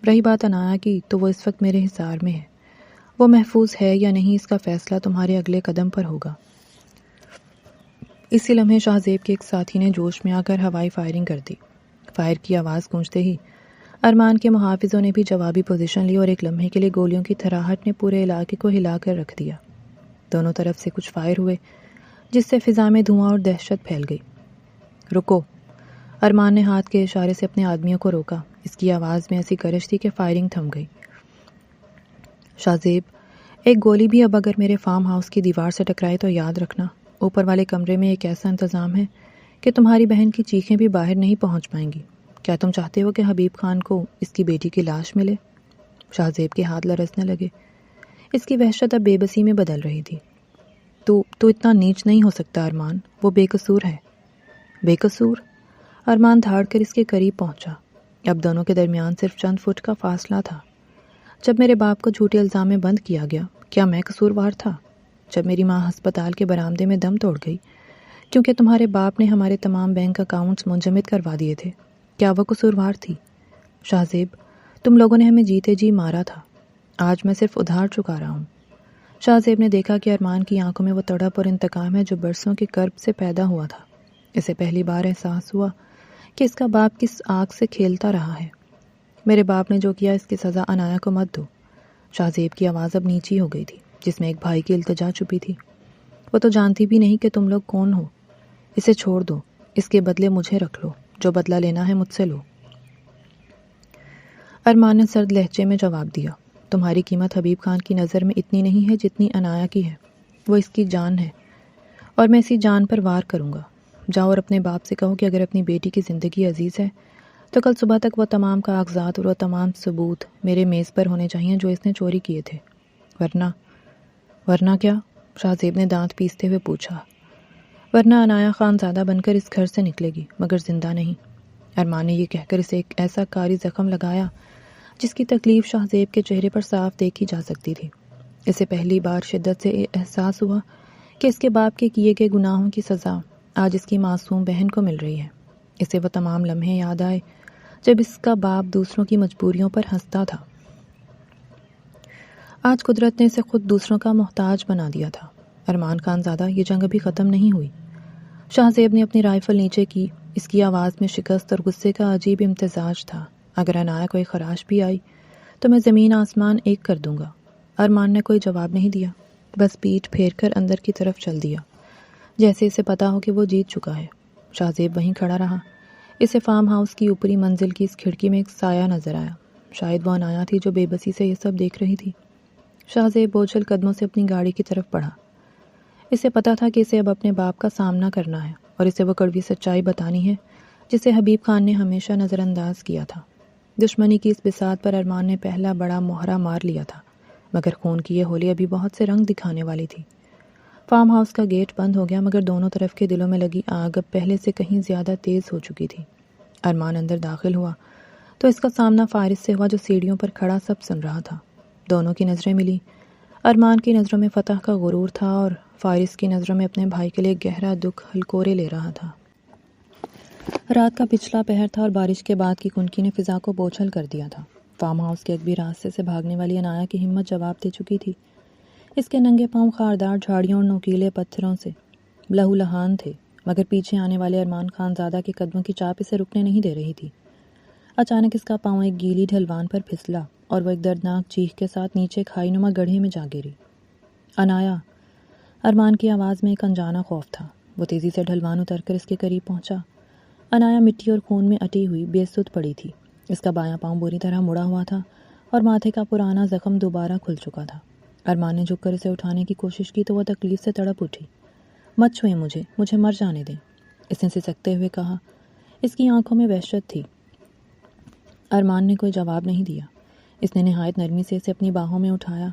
رہی بات عنایا کی، تو وہ اس وقت میرے حصار میں ہے۔ وہ محفوظ ہے یا نہیں اس کا فیصلہ تمہارے اگلے قدم پر ہوگا۔ اسی لمحے شاہ زیب کے ایک ساتھی نے جوش میں آ کر ہوائی فائرنگ کر دی۔ فائر کی آواز گونجتے ہی ارمان کے محافظوں نے بھی جوابی پوزیشن لی اور ایک لمحے کے لیے گولیوں کی تھراہٹ نے پورے علاقے کو ہلا کر رکھ دیا۔ دونوں طرف سے کچھ فائر ہوئے جس سے فضا میں دھواں اور دہشت پھیل گئی۔ رکو! ارمان نے ہاتھ کے اشارے سے اپنے آدمیوں کو روکا۔ اس کی آواز میں ایسی گرج تھی کہ فائرنگ تھم گئی۔ شاہ زیب، ایک گولی بھی اب اگر میرے فارم ہاؤس کی دیوار سے ٹکرائے تو یاد رکھنا، اوپر والے کمرے میں ایک ایسا انتظام ہے کہ تمہاری بہن کی چیخیں بھی باہر نہیں پہنچ پائیں گی۔ کیا تم چاہتے ہو کہ حبیب خان کو اس کی بیٹی کی لاش ملے؟ شاہ زیب کے ہاتھ لرزنے لگے۔ اس کی وحشت اب بے بسی میں بدل رہی تھی۔ تو اتنا نیچ نہیں ہو سکتا ارمان، وہ بے قصور ہے۔ بے قصور؟ ارمان دھاڑ کر اس کے قریب پہنچا۔ اب دونوں کے درمیان صرف چند فٹ کا فاصلہ تھا۔ جب میرے باپ کو جھوٹے الزام میں بند کیا گیا، کیا میں قصوروار تھا؟ جب میری ماں ہسپتال کے برآمدے میں دم توڑ گئی کیونکہ تمہارے باپ نے ہمارے تمام بینک اکاؤنٹس منجمد کروا دیے تھے، کیا وہ قصوروار تھی؟ شاہ زیب، تم لوگوں نے ہمیں جیتے جی مارا تھا، آج میں صرف ادھار چکا رہا ہوں۔ شاہ زیب نے دیکھا کہ ارمان کی آنکھوں میں وہ تڑپ اور انتقام ہے جو برسوں کے کرب سے پیدا ہوا تھا۔ اسے پہلی بار احساس ہوا کہ اس کا باپ کس آگ سے کھیلتا رہا ہے۔ میرے باپ نے جو کیا اس کی سزا عنایا کو مت دو۔ شاہ زیب کی آواز اب نیچی ہو گئی تھی، جس میں ایک بھائی کی التجا چھپی تھی۔ وہ تو جانتی بھی نہیں کہ تم لوگ کون ہو۔ اسے چھوڑ دو، اس کے بدلے مجھے رکھ لو، جو بدلہ لینا ہے مجھ سے لو۔ ارمان نے سرد لہجے میں جواب دیا، تمہاری قیمت حبیب خان کی نظر میں اتنی نہیں ہے جتنی عنایا کی ہے۔ وہ اس کی جان ہے اور میں اسی جان پر وار کروں گا۔ جاؤ اور اپنے باپ سے کہو کہ اگر اپنی بیٹی کی زندگی عزیز ہے تو کل صبح تک وہ تمام کاغذات اور وہ تمام ثبوت میرے میز پر ہونے چاہیے جو اس نے چوری کیے تھے۔ ورنہ کیا؟ شاہ زیب نے دانت پیستے ہوئے پوچھا۔ ورنہ عنایا خان زادہ بن کر اس گھر سے نکلے گی، مگر زندہ نہیں۔ ارمان نے یہ کہہ کر اسے ایک ایسا کاری زخم لگایا جس کی تکلیف شاہ زیب کے چہرے پر صاف دیکھی جا سکتی تھی۔ اسے پہلی بار شدت سے احساس ہوا کہ اس کے باپ کے کیے گئے گناہوں کی سزا آج اس کی معصوم بہن کو مل رہی ہے۔ اسے وہ تمام لمحے یاد آئے جب اس کا باپ دوسروں کی مجبوریوں پر ہنستا تھا۔ آج قدرت نے اسے خود دوسروں کا محتاج بنا دیا تھا۔ ارمان خان زادہ، یہ جنگ ابھی ختم نہیں ہوئی۔ شاہ زیب نے اپنی رائفل نیچے کی۔ اس کی آواز میں شکست اور غصے کا عجیب امتزاج تھا۔ اگر عنایا کوئی خراش بھی آئی تو میں زمین آسمان ایک کر دوں گا۔ ارمان نے کوئی جواب نہیں دیا، بس پیٹھ پھیر کر اندر کی طرف چل دیا، جیسے اسے پتا ہو کہ وہ جیت چکا ہے۔ شاہ زیب وہیں کھڑا رہا۔ اسے فارم ہاؤس کی اوپری منزل کی اس کھڑکی میں ایک سایہ نظر آیا۔ شاید وہ عنایا تھی جو بے بسی سے یہ سب دیکھ رہی تھی۔ شاہ زیب بوجھل قدموں سے اپنی گاڑی کی طرف بڑھا۔ اسے پتا تھا کہ اسے اب اپنے باپ کا سامنا کرنا ہے اور اسے وہ کڑوی سچائی بتانی ہے جسے حبیب خان نے ہمیشہ نظر انداز کیا تھا۔ دشمنی کی اس بساط پر ارمان نے پہلا بڑا مہرہ مار لیا تھا، مگر خون کی یہ ہولی ابھی بہت سے رنگ دکھانے والی تھی۔ فارم ہاؤس کا گیٹ بند ہو گیا، مگر دونوں طرف کے دلوں میں لگی آگ اب پہلے سے کہیں زیادہ تیز ہو چکی تھی۔ ارمان اندر داخل ہوا تو اس کا سامنا فارس سے ہوا جو سیڑھیوں پر کھڑا سب سن رہا تھا۔ دونوں کی نظریں ملی۔ ارمان کی نظروں میں فتح کا غرور تھا اور فارس کی نظروں میں اپنے بھائی کے لیے گہرا دکھ ہلکورے لے رہا تھا۔ رات کا پچھلا پہر تھا اور بارش کے بعد کی کنکی نے فضا کو بوجھل کر دیا تھا۔ فارم ہاؤس کے اگبی راستے سے بھاگنے والی عنایا کی ہمت جواب دے چکی تھی۔ اس کے ننگے پاؤں خاردار جھاڑیوں اور نوکیلے پتھروں سے لہو لہان تھے، مگر پیچھے آنے والے ارمان خان زادہ کے قدموں کی چاپ اسے رکنے نہیں دے رہی تھی۔ اچانک اس کا پاؤں ایک گیلی ڈھلوان پر پھسلا اور وہ ایک دردناک چیخ کے ساتھ نیچے کھائی نما گڑھے میں جا گری۔ عنایا! ارمان کی آواز میں ایک انجانا خوف تھا۔ وہ تیزی سے ڈھلوان اتر کر اس کے قریب پہنچا۔ عنایا مٹی اور خون میں اٹی ہوئی بے سدھ پڑی تھی۔ اس کا بایاں پاؤں بری طرح مڑا ہوا تھا اور ماتھے کا پرانا زخم دوبارہ کھل چکا تھا۔ ارمان نے جھک کر اسے اٹھانے کی کوشش کی تو وہ تکلیف سے تڑپ اٹھی۔ مت چھوئیں مجھے مر جانے دیں، اس نے سسکتے ہوئے کہا۔ اس کی آنکھوں میں وحشت تھی۔ ارمان نے کوئی جواب نہیں دیا۔ اس نے نہایت نرمی سے اسے اپنی باہوں میں اٹھایا۔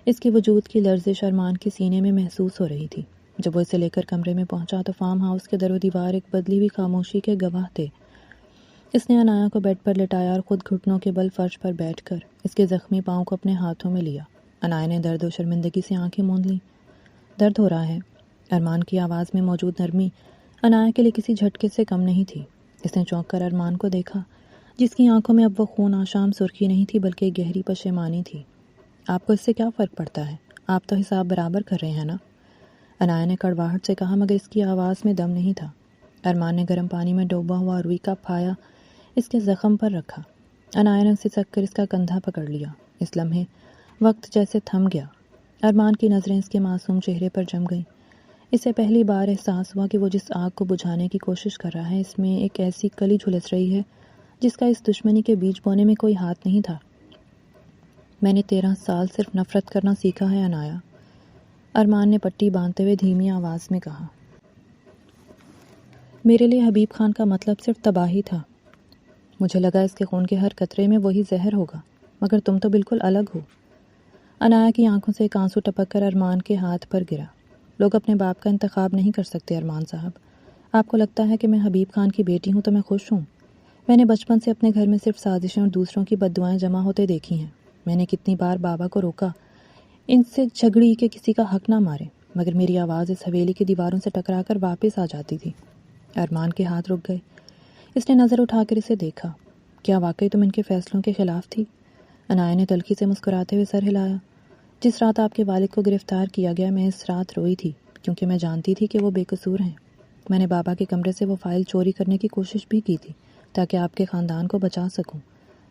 اس کی وجود کی لرزش ارمان کے سینے میں محسوس ہو رہی تھی۔ جب وہ اسے لے کر کمرے میں پہنچا تو فارم ہاؤس کے در و دیوار ایک بدلی ہوئی خاموشی کے گواہ تھے۔ اس نے عنایا کو بیڈ پر لٹایا اور خود گھٹنوں کے بل فرش پر بیٹھ کر اس کے زخمی پاؤں کو اپنے ہاتھوں میں لیا۔ عنایا نے درد و شرمندگی سے آنکھیں موند لیں۔ درد ہو رہا ہے؟ ارمان کی آواز میں موجود نرمی عنایا کے لیے کسی جھٹکے سے کم نہیں تھی۔ اس نے چونک کر ارمان کو دیکھا، جس کی آنکھوں میں اب وہ خون آشام سرخی نہیں تھی بلکہ گہری پشیمانی تھی۔ آپ کو اس سے کیا فرق پڑتا ہے؟ آپ تو حساب برابر کر رہے ہیں نا؟ انایا نے کڑواہٹ سے کہا، مگر اس کی آواز میں دم نہیں تھا۔ ارمان نے گرم پانی میں ڈوبا ہوا روئی کا پھایا اس کے زخم پر رکھا۔ انایا نے اسے سک کر اس کا کندھا پکڑ لیا۔ اس لمحے وقت جیسے تھم گیا۔ ارمان کی نظریں اس کے معصوم چہرے پر جم گئیں۔ اسے پہلی بار احساس ہوا کہ وہ جس آگ کو بجھانے کی کوشش کر رہا ہے اس میں ایک ایسی کلی جھلس رہی ہے جس کا اس دشمنی کے بیج بونے میں کوئی ہاتھ نہیں تھا۔ میں نے 13 سال صرف نفرت کرنا سیکھا ہے انایا، ارمان نے پٹی باندھتے ہوئے دھیمی آواز میں کہا۔ میرے لیے حبیب خان کا مطلب صرف تباہی تھا۔ مجھے لگا اس کے خون کے ہر قطرے میں وہی زہر ہوگا، مگر تم تو بالکل الگ ہو۔ انایا کی آنکھوں سے ایک آنسو ٹپک کر ارمان کے ہاتھ پر گرا۔ لوگ اپنے باپ کا انتخاب نہیں کر سکتے ارمان صاحب۔ آپ کو لگتا ہے کہ میں حبیب خان کی بیٹی ہوں تو میں خوش ہوں؟ میں نے بچپن سے اپنے گھر میں صرف سازشیں اور دوسروں کی بد دعائیں جمع ہوتے دیکھی ہیں۔ میں نے کتنی بار بابا کو روکا ان سے جھگڑی کہ کسی کا حق نہ مارے، مگر میری آواز اس حویلی کی دیواروں سے ٹکرا کر واپس آ جاتی تھی۔ ارمان کے ہاتھ رک گئے۔ اس نے نظر اٹھا کر اسے دیکھا۔ کیا واقعی تم ان کے فیصلوں کے خلاف تھی؟ انایا نے تلخی سے مسکراتے ہوئے سر ہلایا۔ جس رات آپ کے والد کو گرفتار کیا گیا میں اس رات روئی تھی، کیونکہ میں جانتی تھی کہ وہ بے قصور ہیں۔ میں نے بابا کے کمرے سے وہ فائل چوری کرنے کی کوشش بھی کی تھی تاکہ آپ کے خاندان کو بچا سکوں،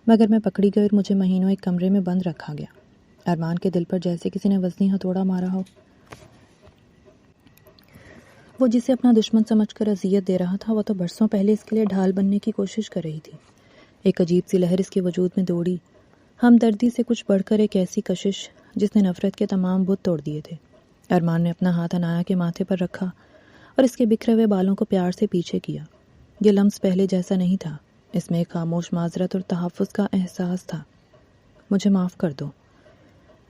مگر میں پکڑی گئی اور مجھے مہینوں ایک کمرے میں بند رکھا گیا۔ ارمان کے دل پر جیسے کسی نے وزنی ہتھوڑا مارا ہو۔ وہ جسے اپنا دشمن سمجھ کر اذیت دے رہا تھا، وہ تو برسوں پہلے اس کے لیے ڈھال بننے کی کوشش کر رہی تھی۔ ایک عجیب سی لہر اس کے وجود میں دوڑی، ہمدردی سے کچھ بڑھ کر ایک ایسی کشش جس نے نفرت کے تمام بت توڑ دیے تھے۔ ارمان نے اپنا ہاتھ انایا کے ماتھے پر رکھا اور اس کے بکھرے ہوئے بالوں کو پیار سے پیچھے کیا۔ یہ لمس پہلے جیسا نہیں تھا، اس میں ایک خاموش معذرت اور تحفظ کا احساس تھا۔ مجھے معاف کر دو۔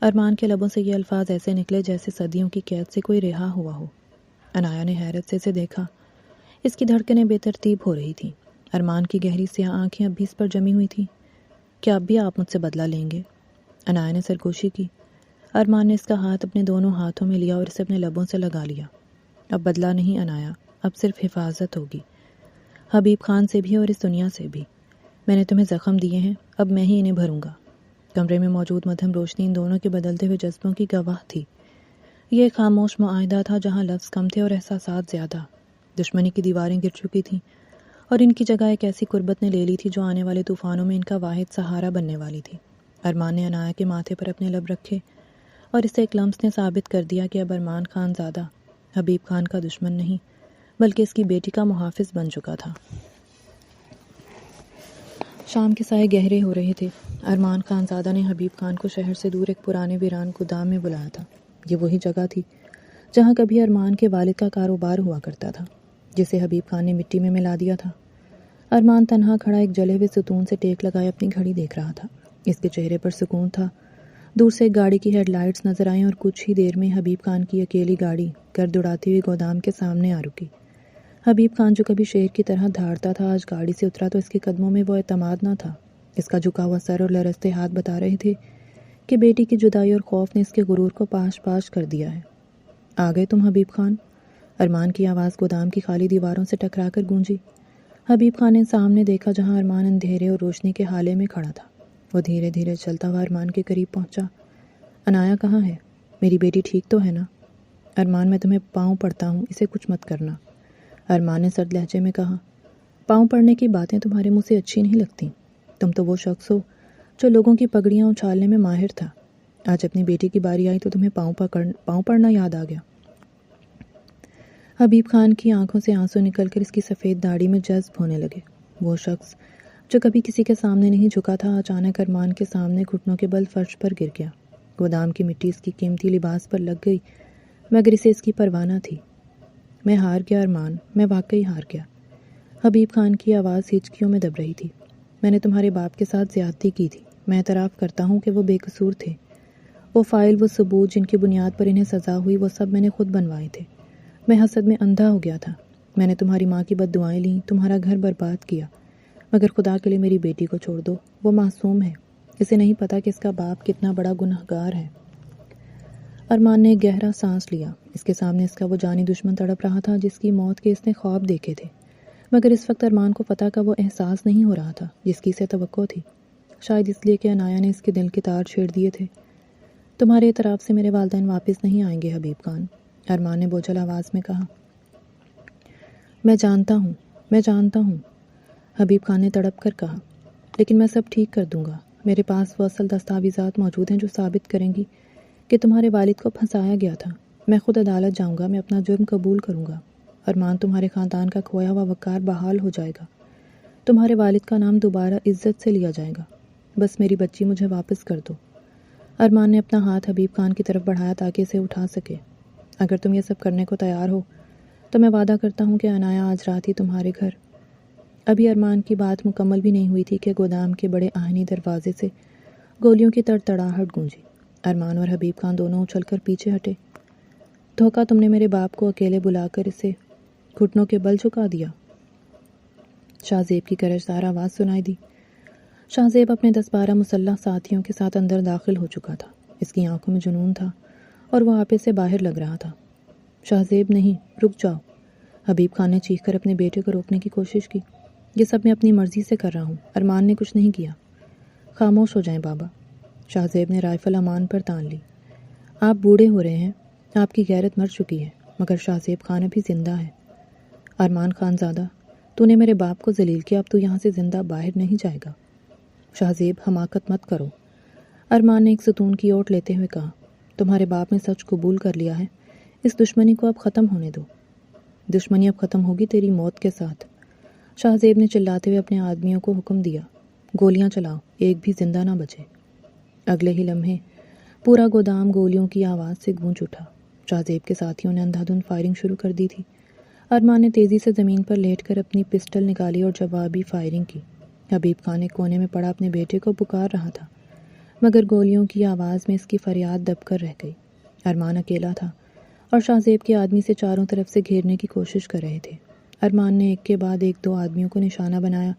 ارمان کے لبوں سے یہ الفاظ ایسے نکلے جیسے صدیوں کی قید سے کوئی رہا ہوا ہو۔ انایا نے حیرت سے اسے دیکھا۔ اس کی دھڑکنیں بے ترتیب ہو رہی تھیں۔ ارمان کی گہری سیاہ آنکھیں اب بھی اس پر جمی ہوئی تھیں۔ کیا اب بھی آپ مجھ سے بدلہ لیں گے؟ انایا نے سرگوشی کی۔ ارمان نے اس کا ہاتھ اپنے دونوں ہاتھوں میں لیا اور اسے اپنے لبوں سے لگا لیا۔ اب بدلہ نہیں انایا، اب صرف حفاظت ہوگی، حبیب خان سے بھی اور اس دنیا سے بھی۔ میں نے تمہیں زخم دیے ہیں، اب میں ہی انہیں بھروں گا۔ کمرے میں موجود مدھم روشنی ان دونوں کے بدلتے ہوئے جذبوں کی گواہ تھی۔ یہ ایک خاموش معاہدہ تھا جہاں لفظ کم تھے اور احساسات زیادہ۔ دشمنی کی دیواریں گر چکی تھیں اور ان کی جگہ ایک ایسی قربت نے لے لی تھی جو آنے والے طوفانوں میں ان کا واحد سہارا بننے والی تھی۔ ارمان نے انایا کے ماتھے پر اپنے لب رکھے اور اسے ایک لمس نے ثابت کر دیا کہ اب ارمان خان زادہ حبیب خان کا دشمن نہیں بلکہ اس کی بیٹی کا محافظ بن چکا تھا۔ شام کے سائے گہرے ہو رہے تھے۔ ارمان خان زادہ نے حبیب خان کو شہر سے دور ایک پرانے ویران گودام میں بلایا تھا۔ یہ وہی جگہ تھی جہاں کبھی ارمان کے والد کا کاروبار ہوا کرتا تھا، جسے حبیب خان نے مٹی میں ملا دیا تھا۔ ارمان تنہا کھڑا ایک جلے ہوئے ستون سے ٹیک لگائے اپنی گھڑی دیکھ رہا تھا۔ اس کے چہرے پر سکون تھا۔ دور سے ایک گاڑی کی ہیڈ لائٹس نظر آئیں اور کچھ ہی دیر میں حبیب خان کی اکیلی گاڑی گرد اڑاتی ہوئی گودام کے سامنے آ رکی۔ حبیب خان جو کبھی شیر کی طرح دھاڑتا تھا آج گاڑی سے اترا تو اس کے قدموں میں وہ اعتماد نہ تھا۔ اس کا جھکا ہوا سر اور لرزتے ہاتھ بتا رہے تھے کہ بیٹی کی جدائی اور خوف نے اس کے غرور کو پاش پاش کر دیا ہے۔ آ گئے تم حبیب خان؟ ارمان کی آواز گودام کی خالی دیواروں سے ٹکرا کر گونجی۔ حبیب خان نے سامنے دیکھا جہاں ارمان اندھیرے اور روشنی کے حالے میں کھڑا تھا۔ وہ دھیرے دھیرے چلتا ہوا ارمان کے قریب پہنچا۔ انایا کہاں ہے؟ میری بیٹی ٹھیک تو ہے نا؟ ارمان میں تمہیں پاؤں پڑتا ہوں، اسے کچھ مت کرنا۔ ارمان نے سرد لہجے میں کہا۔ پاؤں پڑنے کی باتیں تمہارے منہ سے اچھی نہیں لگتی۔ تم تو وہ شخص ہو جو لوگوں کی پگڑیاں اچھالنے میں ماہر تھا۔ آج اپنی بیٹی کی باری آئی تو تمہیں پاؤں پڑنا یاد آ گیا۔ حبیب خان کی آنکھوں سے آنسو نکل کر اس کی سفید داڑھی میں جذب ہونے لگے۔ وہ شخص جو کبھی کسی کے سامنے نہیں جھکا تھا اچانک ارمان کے سامنے گھٹنوں کے بل فرش پر گر گیا۔ گودام کی مٹی اس کی قیمتی لباس پر لگ گئی مگر اسے اس کی پرواہ نہ تھی۔ میں ہار گیا ارمان، میں واقعی ہار گیا۔ حبیب خان کی آواز ہچکیوں میں دب رہی تھی۔ میں نے تمہارے باپ کے ساتھ زیادتی کی تھی۔ میں اعتراف کرتا ہوں کہ وہ بے قصور تھے۔ وہ فائل، وہ ثبوت جن کی بنیاد پر انہیں سزا ہوئی، وہ سب میں نے خود بنوائے تھے۔ میں حسد میں اندھا ہو گیا تھا۔ میں نے تمہاری ماں کی بد دعائیں لیں، تمہارا گھر برباد کیا، مگر خدا کے لیے میری بیٹی کو چھوڑ دو۔ وہ معصوم ہے، اسے نہیں پتا کہ اس کا باپ کتنا بڑا گنہگار ہے۔ ارمان نے ایک گہرا سانس لیا۔ اس کے سامنے اس کا وہ جانی دشمن تڑپ رہا تھا جس کی موت کے اس نے خواب دیکھے تھے، مگر اس وقت ارمان کو فتح کا وہ احساس نہیں ہو رہا تھا جس کی اسے توقع تھی۔ شاید اس لیے کہ انایا نے اس کے دل کے تار چھیڑ دیے تھے۔ تمہارے اعتراف سے میرے والدین واپس نہیں آئیں گے حبیب خان۔ ارمان نے بوجھل آواز میں کہا۔ میں جانتا ہوں، حبیب خان نے تڑپ کر کہا، لیکن میں سب ٹھیک کر دوں گا۔ میرے پاس وہ اصل دستاویزات موجود ہیں جو ثابت کریں گی کہ تمہارے والد کو پھنسایا گیا تھا۔ میں خود عدالت جاؤں گا، میں اپنا جرم قبول کروں گا۔ ارمان، تمہارے خاندان کا کھویا ہوا وقار بحال ہو جائے گا، تمہارے والد کا نام دوبارہ عزت سے لیا جائے گا۔ بس میری بچی مجھے واپس کر دو۔ ارمان نے اپنا ہاتھ حبیب خان کی طرف بڑھایا تاکہ اسے اٹھا سکے۔ اگر تم یہ سب کرنے کو تیار ہو تو میں وعدہ کرتا ہوں کہ عنایا آج رات ہی تمہارے گھر۔ ابھی ارمان کی بات مکمل بھی نہیں ہوئی تھی کہ گودام کے بڑے آہنی دروازے سے گولیوں کی تڑتڑاہٹ گونجی۔ ارمان اور حبیب خان دونوں اچھل کر پیچھے ہٹے۔ دھوکہ تم نے میرے باپ کو اکیلے بلا کر اسے گھٹنوں کے بل جھکا دیا۔ شاہ زیب کی گرجدار آواز سنائی دی۔ شاہ زیب اپنے 10-12 مسلح ساتھیوں کے ساتھ اندر داخل ہو چکا تھا۔ اس کی آنکھوں میں جنون تھا اور وہ آپے سے باہر لگ رہا تھا۔ شاہ زیب، نہیں، رک جاؤ۔ حبیب خان نے چیخ کر اپنے بیٹے کو روکنے کی کوشش کی۔ یہ سب میں اپنی مرضی سے کر رہا ہوں، ارمان نے کچھ نہیں کیا۔ خاموش ہو جائیں بابا۔ شاہ زیب نے رائفل امان پر تان لی۔ آپ بوڑھے ہو رہے ہیں، آپ کی غیرت مر چکی ہے، مگر شاہ زیب خان ابھی زندہ ہے۔ ارمان خان زادہ، تو نے میرے باپ کو ذلیل کیا، اب تو یہاں سے زندہ باہر نہیں جائے گا۔ شاہ زیب، حماقت مت کرو۔ ارمان نے ایک ستون کی اوٹ لیتے ہوئے کہا، تمہارے باپ نے سچ قبول کر لیا ہے، اس دشمنی کو اب ختم ہونے دو۔ دشمنی اب ختم ہوگی تیری موت کے ساتھ۔ شاہ زیب نے چلاتے ہوئے اپنے آدمیوں کو حکم دیا، گولیاں چلاؤ، ایک بھی زندہ نہ بچے۔ اگلے ہی لمحے پورا گودام گولیوں کی آواز سے گونج اٹھا۔ شاہ زیب کے ساتھیوں نے اندھا دھند فائرنگ شروع کر دی تھی۔ ارمان نے تیزی سے زمین پر لیٹ کر اپنی پسٹل نکالی اور جوابی فائرنگ کی۔ حبیب خان ایک کونے میں پڑا اپنے بیٹے کو پکار رہا تھا، مگر گولیوں کی آواز میں اس کی فریاد دب کر رہ گئی۔ ارمان اکیلا تھا اور شاہ زیب کے آدمی سے چاروں طرف سے گھیرنے کی کوشش کر رہے تھے۔ ارمان نے ایک کے بعد ایک 2 آدمیوں کو نشانہ بنایا،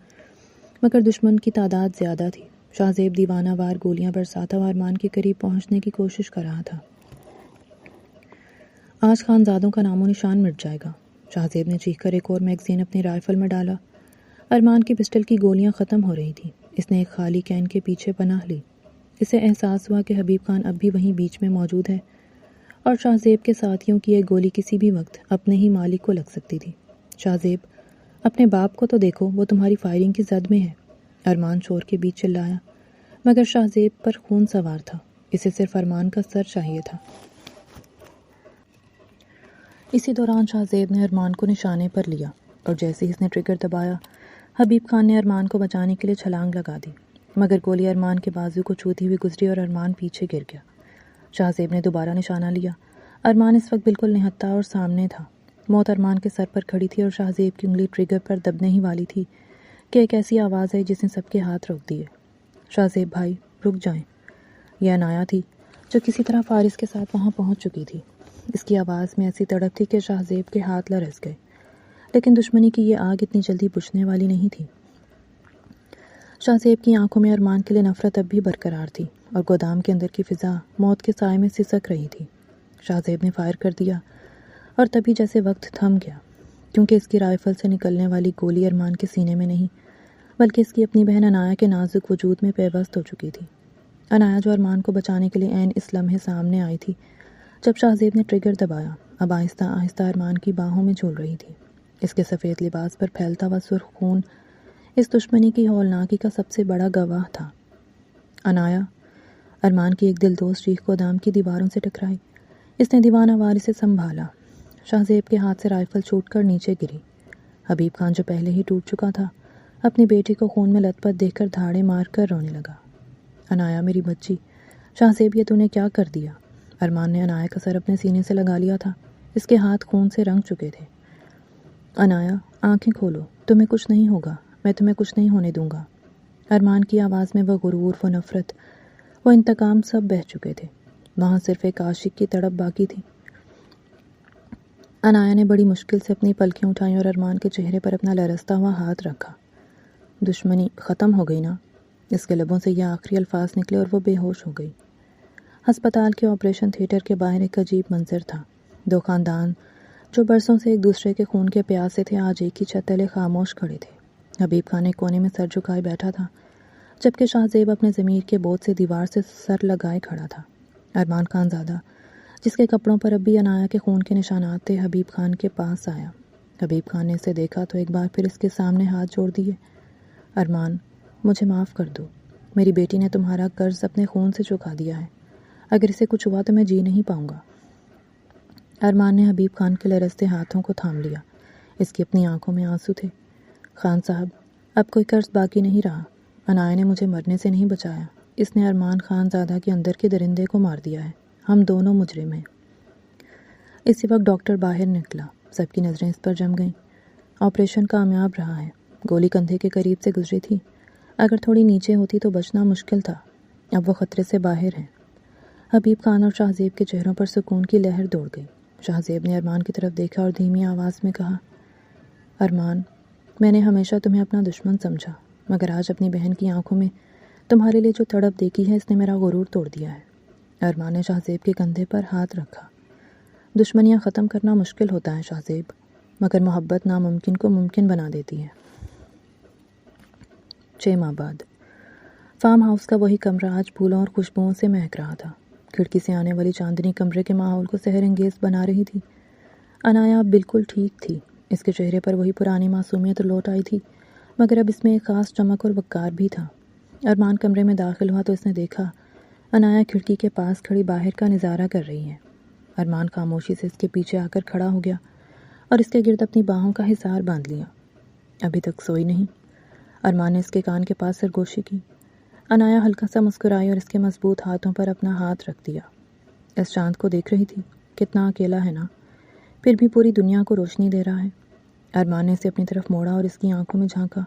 مگر دشمن کی تعداد زیادہ تھی۔ شاہ زیب دیوانہ وار گولیاں برساتا ہوا ارمان کے قریب پہنچنے کی کوشش کر رہا تھا۔ آج خانزادوں کا نام و نشان مٹ جائے گا۔ شاہ زیب نے چیخ کر ایک اور میگزین اپنی رائفل میں ڈالا۔ ارمان کی پسٹل کی گولیاں ختم ہو رہی تھیں۔ اس نے ایک خالی کین کے پیچھے پناہ لی۔ اسے احساس ہوا کہ حبیب خان اب بھی وہیں بیچ میں موجود ہے اور شاہ زیب کے ساتھیوں کی ایک گولی کسی بھی وقت اپنے ہی مالک کو لگ سکتی تھی۔ شاہ زیب، اپنے باپ کو تو دیکھو، وہ تمہاری فائرنگ کی زد میں ہے۔ ارمان شور کے بیچ چلایا، مگر شاہ زیب پر خون سوار تھا، اسے صرف ارمان کا سر چاہیے تھا۔ اسی دوران شاہ زیب نے ارمان کو نشانے پر لیا اور جیسے ہی اس نے ٹریگر دبایا، حبیب خان نے ارمان کو بچانے کے لیے چھلانگ لگا دی، مگر گولی ارمان کے بازو کو چھوتی ہوئی گزری اور ارمان پیچھے گر گیا۔ شاہ زیب نے دوبارہ نشانہ لیا۔ ارمان اس وقت بالکل نہتھا اور سامنے تھا۔ موت ارمان کے سر پر کھڑی تھی اور شاہ زیب کی انگلی ٹریگر پر دبنے ہی والی تھی کہ ایک ایسی آواز آئی جس نے سب کے ہاتھ روک دیے۔ شاہ زیب بھائی، رک جائیں۔ یہ عنایا تھی جو کسی طرح فارس کے ساتھ وہاں پہنچ چکی تھی۔ اس کی آواز میں ایسی تڑپ تھی کہ شاہ زیب کے ہاتھ لرز گئے، لیکن دشمنی کی یہ آگ اتنی جلدی بجھنے والی نہیں تھی۔ شاہ زیب کی آنکھوں میں ارمان کے لیے نفرت اب بھی برقرار تھی اور گودام کے اندر کی فضا موت کے سائے میں سسک رہی تھی۔ شاہ زیب نے فائر کر دیا اور تبھی جیسے وقت تھم گیا، کیونکہ اس کی رائفل سے نکلنے والی گولی ارمان کے سینے میں نہیں بلکہ اس کی اپنی بہن عنایا کے نازک وجود میں پیوست ہو چکی تھی۔ عنایا جو ارمان کو بچانے کے لیے عین اس لمحے سامنے آئی تھی جب شاہ زیب نے ٹریگر دبایا، اب آہستہ آہستہ ارمان کی باہوں میں جھول رہی تھی۔ اس کے سفید لباس پر پھیلتا ہوا سرخ خون اس دشمنی کی ہولناکی کا سب سے بڑا گواہ تھا۔ عنایا، ارمان کی ایک دلدوز چیخ گودام کی دیواروں سے ٹکرائی۔ اس نے دیوانہ وار اسے سنبھالا۔ شاہ زیب کے ہاتھ سے رائفل چھوٹ کر نیچے گری۔ حبیب خان جو پہلے ہی ٹوٹ چکا تھا، اپنی بیٹی کو خون میں لت پت دیکھ کر دھاڑے مار کر رونے لگا۔ عنایا میری بچی، شاہ زیب یہ تو نے کیا کر دیا؟ ارمان نے عنایا کا سر اپنے سینے سے لگا لیا تھا، اس کے ہاتھ خون سے رنگ چکے تھے۔ عنایا، آنکھیں کھولو، تمہیں کچھ نہیں ہوگا، میں تمہیں کچھ نہیں ہونے دوں گا۔ ارمان کی آواز میں وہ غرور، وہ نفرت، وہ انتقام سب بہہ چکے تھے، وہاں صرف ایک عاشق کی تڑپ باقی تھی۔ عنایا نے بڑی مشکل سے اپنی پلکیں اٹھائیں اور ارمان کے چہرے پر اپنا لرزتا ہوا ہاتھ رکھا۔ دشمنی ختم ہو گئی نا؟ اس کے لبوں سے یہ آخری الفاظ نکلے اور وہ بے ہوش ہو گئی۔ ہسپتال کے آپریشن تھیٹر کے باہر ایک عجیب منظر تھا۔ 2 خاندان جو برسوں سے ایک دوسرے کے خون کے پیاسے تھے، آج ایک ہی چھت تلے خاموش کھڑے تھے۔ حبیب خان ایک کونے میں سر جھکائے بیٹھا تھا، جبکہ شاہ زیب اپنے ضمیر کے بوجھ سے دیوار سے سر لگائے کھڑا تھا۔ ارمان خان زادہ، جس کے کپڑوں پر اب بھی عنایا کے خون کے نشانات تھے، حبیب خان کے پاس آیا۔ حبیب خان نے اسے دیکھا تو ایک بار پھر اس کے سامنے ہاتھ جوڑ دیے۔ ارمان، مجھے معاف کر دو، میری بیٹی نے تمہارا قرض اپنے خون سے چکا دیا ہے، اگر اسے کچھ ہوا تو میں جی نہیں پاؤں گا۔ ارمان نے حبیب خان کے لرزتے ہاتھوں کو تھام لیا، اس کی اپنی آنکھوں میں آنسو تھے۔ خان صاحب، اب کوئی قرض باقی نہیں رہا، عنایا نے مجھے مرنے سے نہیں بچایا، اس نے ارمان خان زادہ کے اندر کے درندے کو مار دیا ہے، ہم دونوں مجرم ہیں۔ اسی وقت ڈاکٹر باہر نکلا، سب کی نظریں اس پر جم گئیں۔ آپریشن کامیاب رہا ہے، گولی کندھے کے قریب سے گزری تھی، اگر تھوڑی نیچے ہوتی تو بچنا مشکل تھا، اب وہ خطرے سے باہر ہیں۔ حبیب خان اور شاہ زیب کے چہروں پر سکون کی لہر دوڑ گئی۔ شاہ زیب نے ارمان کی طرف دیکھا اور دھیمی آواز میں کہا، ارمان، میں نے ہمیشہ تمہیں اپنا دشمن سمجھا، مگر آج اپنی بہن کی آنکھوں میں تمہارے لیے جو تڑپ دیکھی ہے اس نے میرا غرور توڑ دیا ہے۔ ارمان نے شاہ زیب کے کندھے پر ہاتھ رکھا۔ دشمنیاں ختم کرنا مشکل ہوتا ہے شاہ زیب، مگر محبت ناممکن کو ممکن بنا دیتی ہے۔ 6 ماہ بعد فارم ہاؤس کا وہی کمرہ آج پھولوں اور خوشبوؤں سے مہک رہا تھا۔ کھڑکی سے آنے والی چاندنی کمرے کے ماحول کو سحر انگیز بنا رہی تھی۔ عنایا اب بالکل ٹھیک تھی، اس کے چہرے پر وہی پرانی معصومیت لوٹ آئی تھی، مگر اب اس میں ایک خاص چمک اور وقار بھی تھا۔ ارمان کمرے میں داخل ہوا تو اس نے دیکھا عنایا کھڑکی کے پاس کھڑی باہر کا نظارہ کر رہی ہے۔ ارمان خاموشی سے اس کے پیچھے آ کر کھڑا ہو گیا اور اس کے گرد اپنی باہوں کا حصار باندھ لیا۔ ابھی تک سوئی نہیں؟ ارمان نے اس کے کان کے پاس سرگوشی کی۔ عنایا ہلکا سا مسکرائی اور اس کے مضبوط ہاتھوں پر اپنا ہاتھ رکھ دیا۔ اس چاند کو دیکھ رہی تھی، کتنا اکیلا ہے نا، پھر بھی پوری دنیا کو روشنی دے رہا ہے۔ ارمان نے اسے اپنی طرف موڑا اور اس کی آنکھوں میں جھانکا۔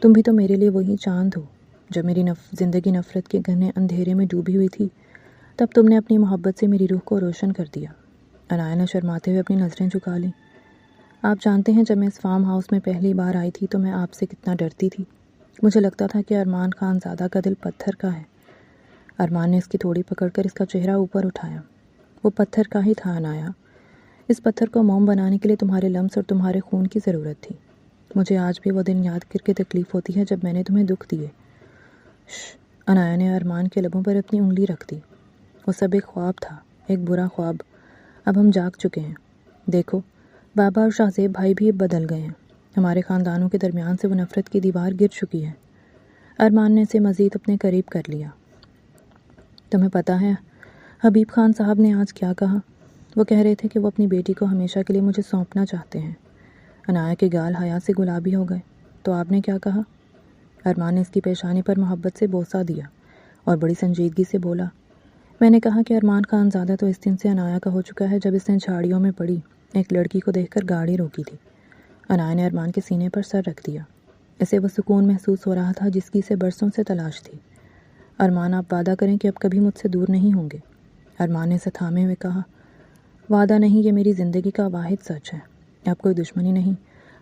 تم بھی تو میرے لیے وہی چاند ہو، جب میری زندگی نفرت کے گھنے اندھیرے میں ڈوبی ہوئی تھی، تب تم نے اپنی محبت سے میری روح کو روشن کر دیا۔ عنایا نے شرماتے ہوئے اپنی نظریں جھکا لیں۔ آپ جانتے ہیں جب میں اس فارم ہاؤس میں پہلی بار آئی تھی تو میں آپ سے کتنا ڈرتی تھی، مجھے لگتا تھا کہ ارمان خان زادہ کا دل پتھر کا ہے۔ ارمان نے اس کی تھوڑی پکڑ کر اس کا چہرہ اوپر اٹھایا۔ وہ پتھر کا ہی تھا عنایا، اس پتھر کو موم بنانے کے لیے تمہارے لمس اور تمہارے خون کی ضرورت تھی۔ مجھے آج بھی وہ دن یاد کر کے تکلیف ہوتی ہے جب میں نے تمہیں دکھ دیے۔ عنایا نے ارمان کے لبوں پر اپنی انگلی رکھ دی۔ وہ سب ایک خواب تھا، ایک برا خواب، اب ہم جاگ چکے ہیں۔ دیکھو، بابا اور شاہ زیب بھائی بھی اب بدل گئے ہیں، ہمارے خاندانوں کے درمیان سے وہ نفرت کی دیوار گر چکی ہے۔ ارمان نے اسے مزید اپنے قریب کر لیا۔ تمہیں پتہ ہے حبیب خان صاحب نے آج کیا کہا؟ وہ کہہ رہے تھے کہ وہ اپنی بیٹی کو ہمیشہ کے لیے مجھے سونپنا چاہتے ہیں۔ عنایا کے گال حیا سے گلابی ہو گئے۔ تو آپ نے کیا کہا؟ ارمان نے اس کی پیشانی پر محبت سے بوسہ دیا اور بڑی سنجیدگی سے بولا، میں نے کہا کہ ارمان خان زادہ تو اس دن سے عنایا کا ہو چکا ہے جب اس نے جھاڑیوں میں پڑی ایک لڑکی کو دیکھ کر گاڑی روکی تھی۔ عنایا نے ارمان کے سینے پر سر رکھ دیا۔ اسے وہ سکون محسوس ہو رہا تھا جس کی اسے برسوں سے تلاش تھی۔ ارمان، آپ وعدہ کریں کہ اب کبھی مجھ سے دور نہیں ہوں گے۔ ارمان نے اسے تھامے ہوئے کہا، وعدہ نہیں، یہ میری زندگی کا واحد سچ ہے۔ اب کوئی دشمنی نہیں،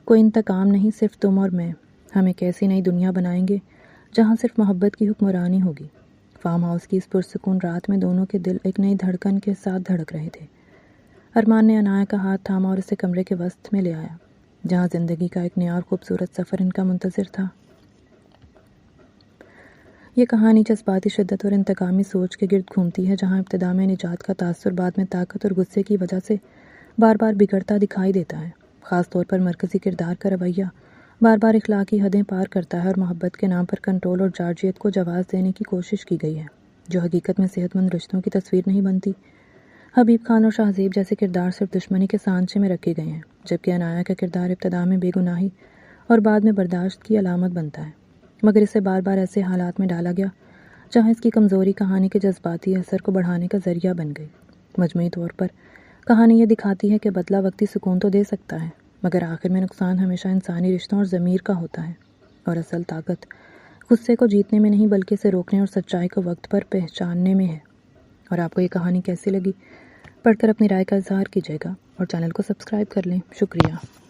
کوئی انتقام نہیں، صرف تم اور میں، ہم ایک ایسی نئی دنیا بنائیں گے جہاں صرف محبت کی حکمرانی ہوگی۔ فارم ہاؤس کی اس پرسکون رات میں دونوں کے دل ایک نئی دھڑکن کے ساتھ دھڑک رہے تھے۔ ارمان نے عنایا کا ہاتھ تھاما اور اسے کمرے کے وسط میں لے آیا، جہاں زندگی کا ایک نیا اور خوبصورت سفر ان کا منتظر تھا۔ یہ کہانی جذباتی شدت اور انتقامی سوچ کے گرد گھومتی ہے، جہاں ابتدا میں نجات کا تاثر بعد میں طاقت اور غصے کی وجہ سے بار بار بگڑتا دکھائی دیتا ہے۔ خاص طور پر مرکزی کردار کا رویہ بار بار اخلاقی حدیں پار کرتا ہے اور محبت کے نام پر کنٹرول اور جارجیت کو جواز دینے کی کوشش کی گئی ہے، جو حقیقت میں صحت مند رشتوں کی تصویر نہیں بنتی۔ حبیب خان اور شاہ زیب جیسے کردار صرف دشمنی کے سانچے میں رکھے گئے ہیں، جبکہ عنایا کا کردار ابتدا میں بے گناہی اور بعد میں برداشت کی علامت بنتا ہے، مگر اسے بار بار ایسے حالات میں ڈالا گیا جہاں اس کی کمزوری کہانی کے جذباتی اثر کو بڑھانے کا ذریعہ بن گئی۔ مجموعی طور پر کہانی یہ دکھاتی ہے کہ بدلہ وقتی سکون تو دے سکتا ہے، مگر آخر میں نقصان ہمیشہ انسانی رشتوں اور ضمیر کا ہوتا ہے، اور اصل طاقت غصے کو جیتنے میں نہیں بلکہ اسے روکنے اور سچائی کو وقت پر پہچاننے میں ہے۔ اور آپ کو یہ کہانی کیسی لگی؟ پڑھ کر اپنی رائے کا اظہار کیجیے گا اور چینل کو سبسکرائب کر لیں۔ شکریہ۔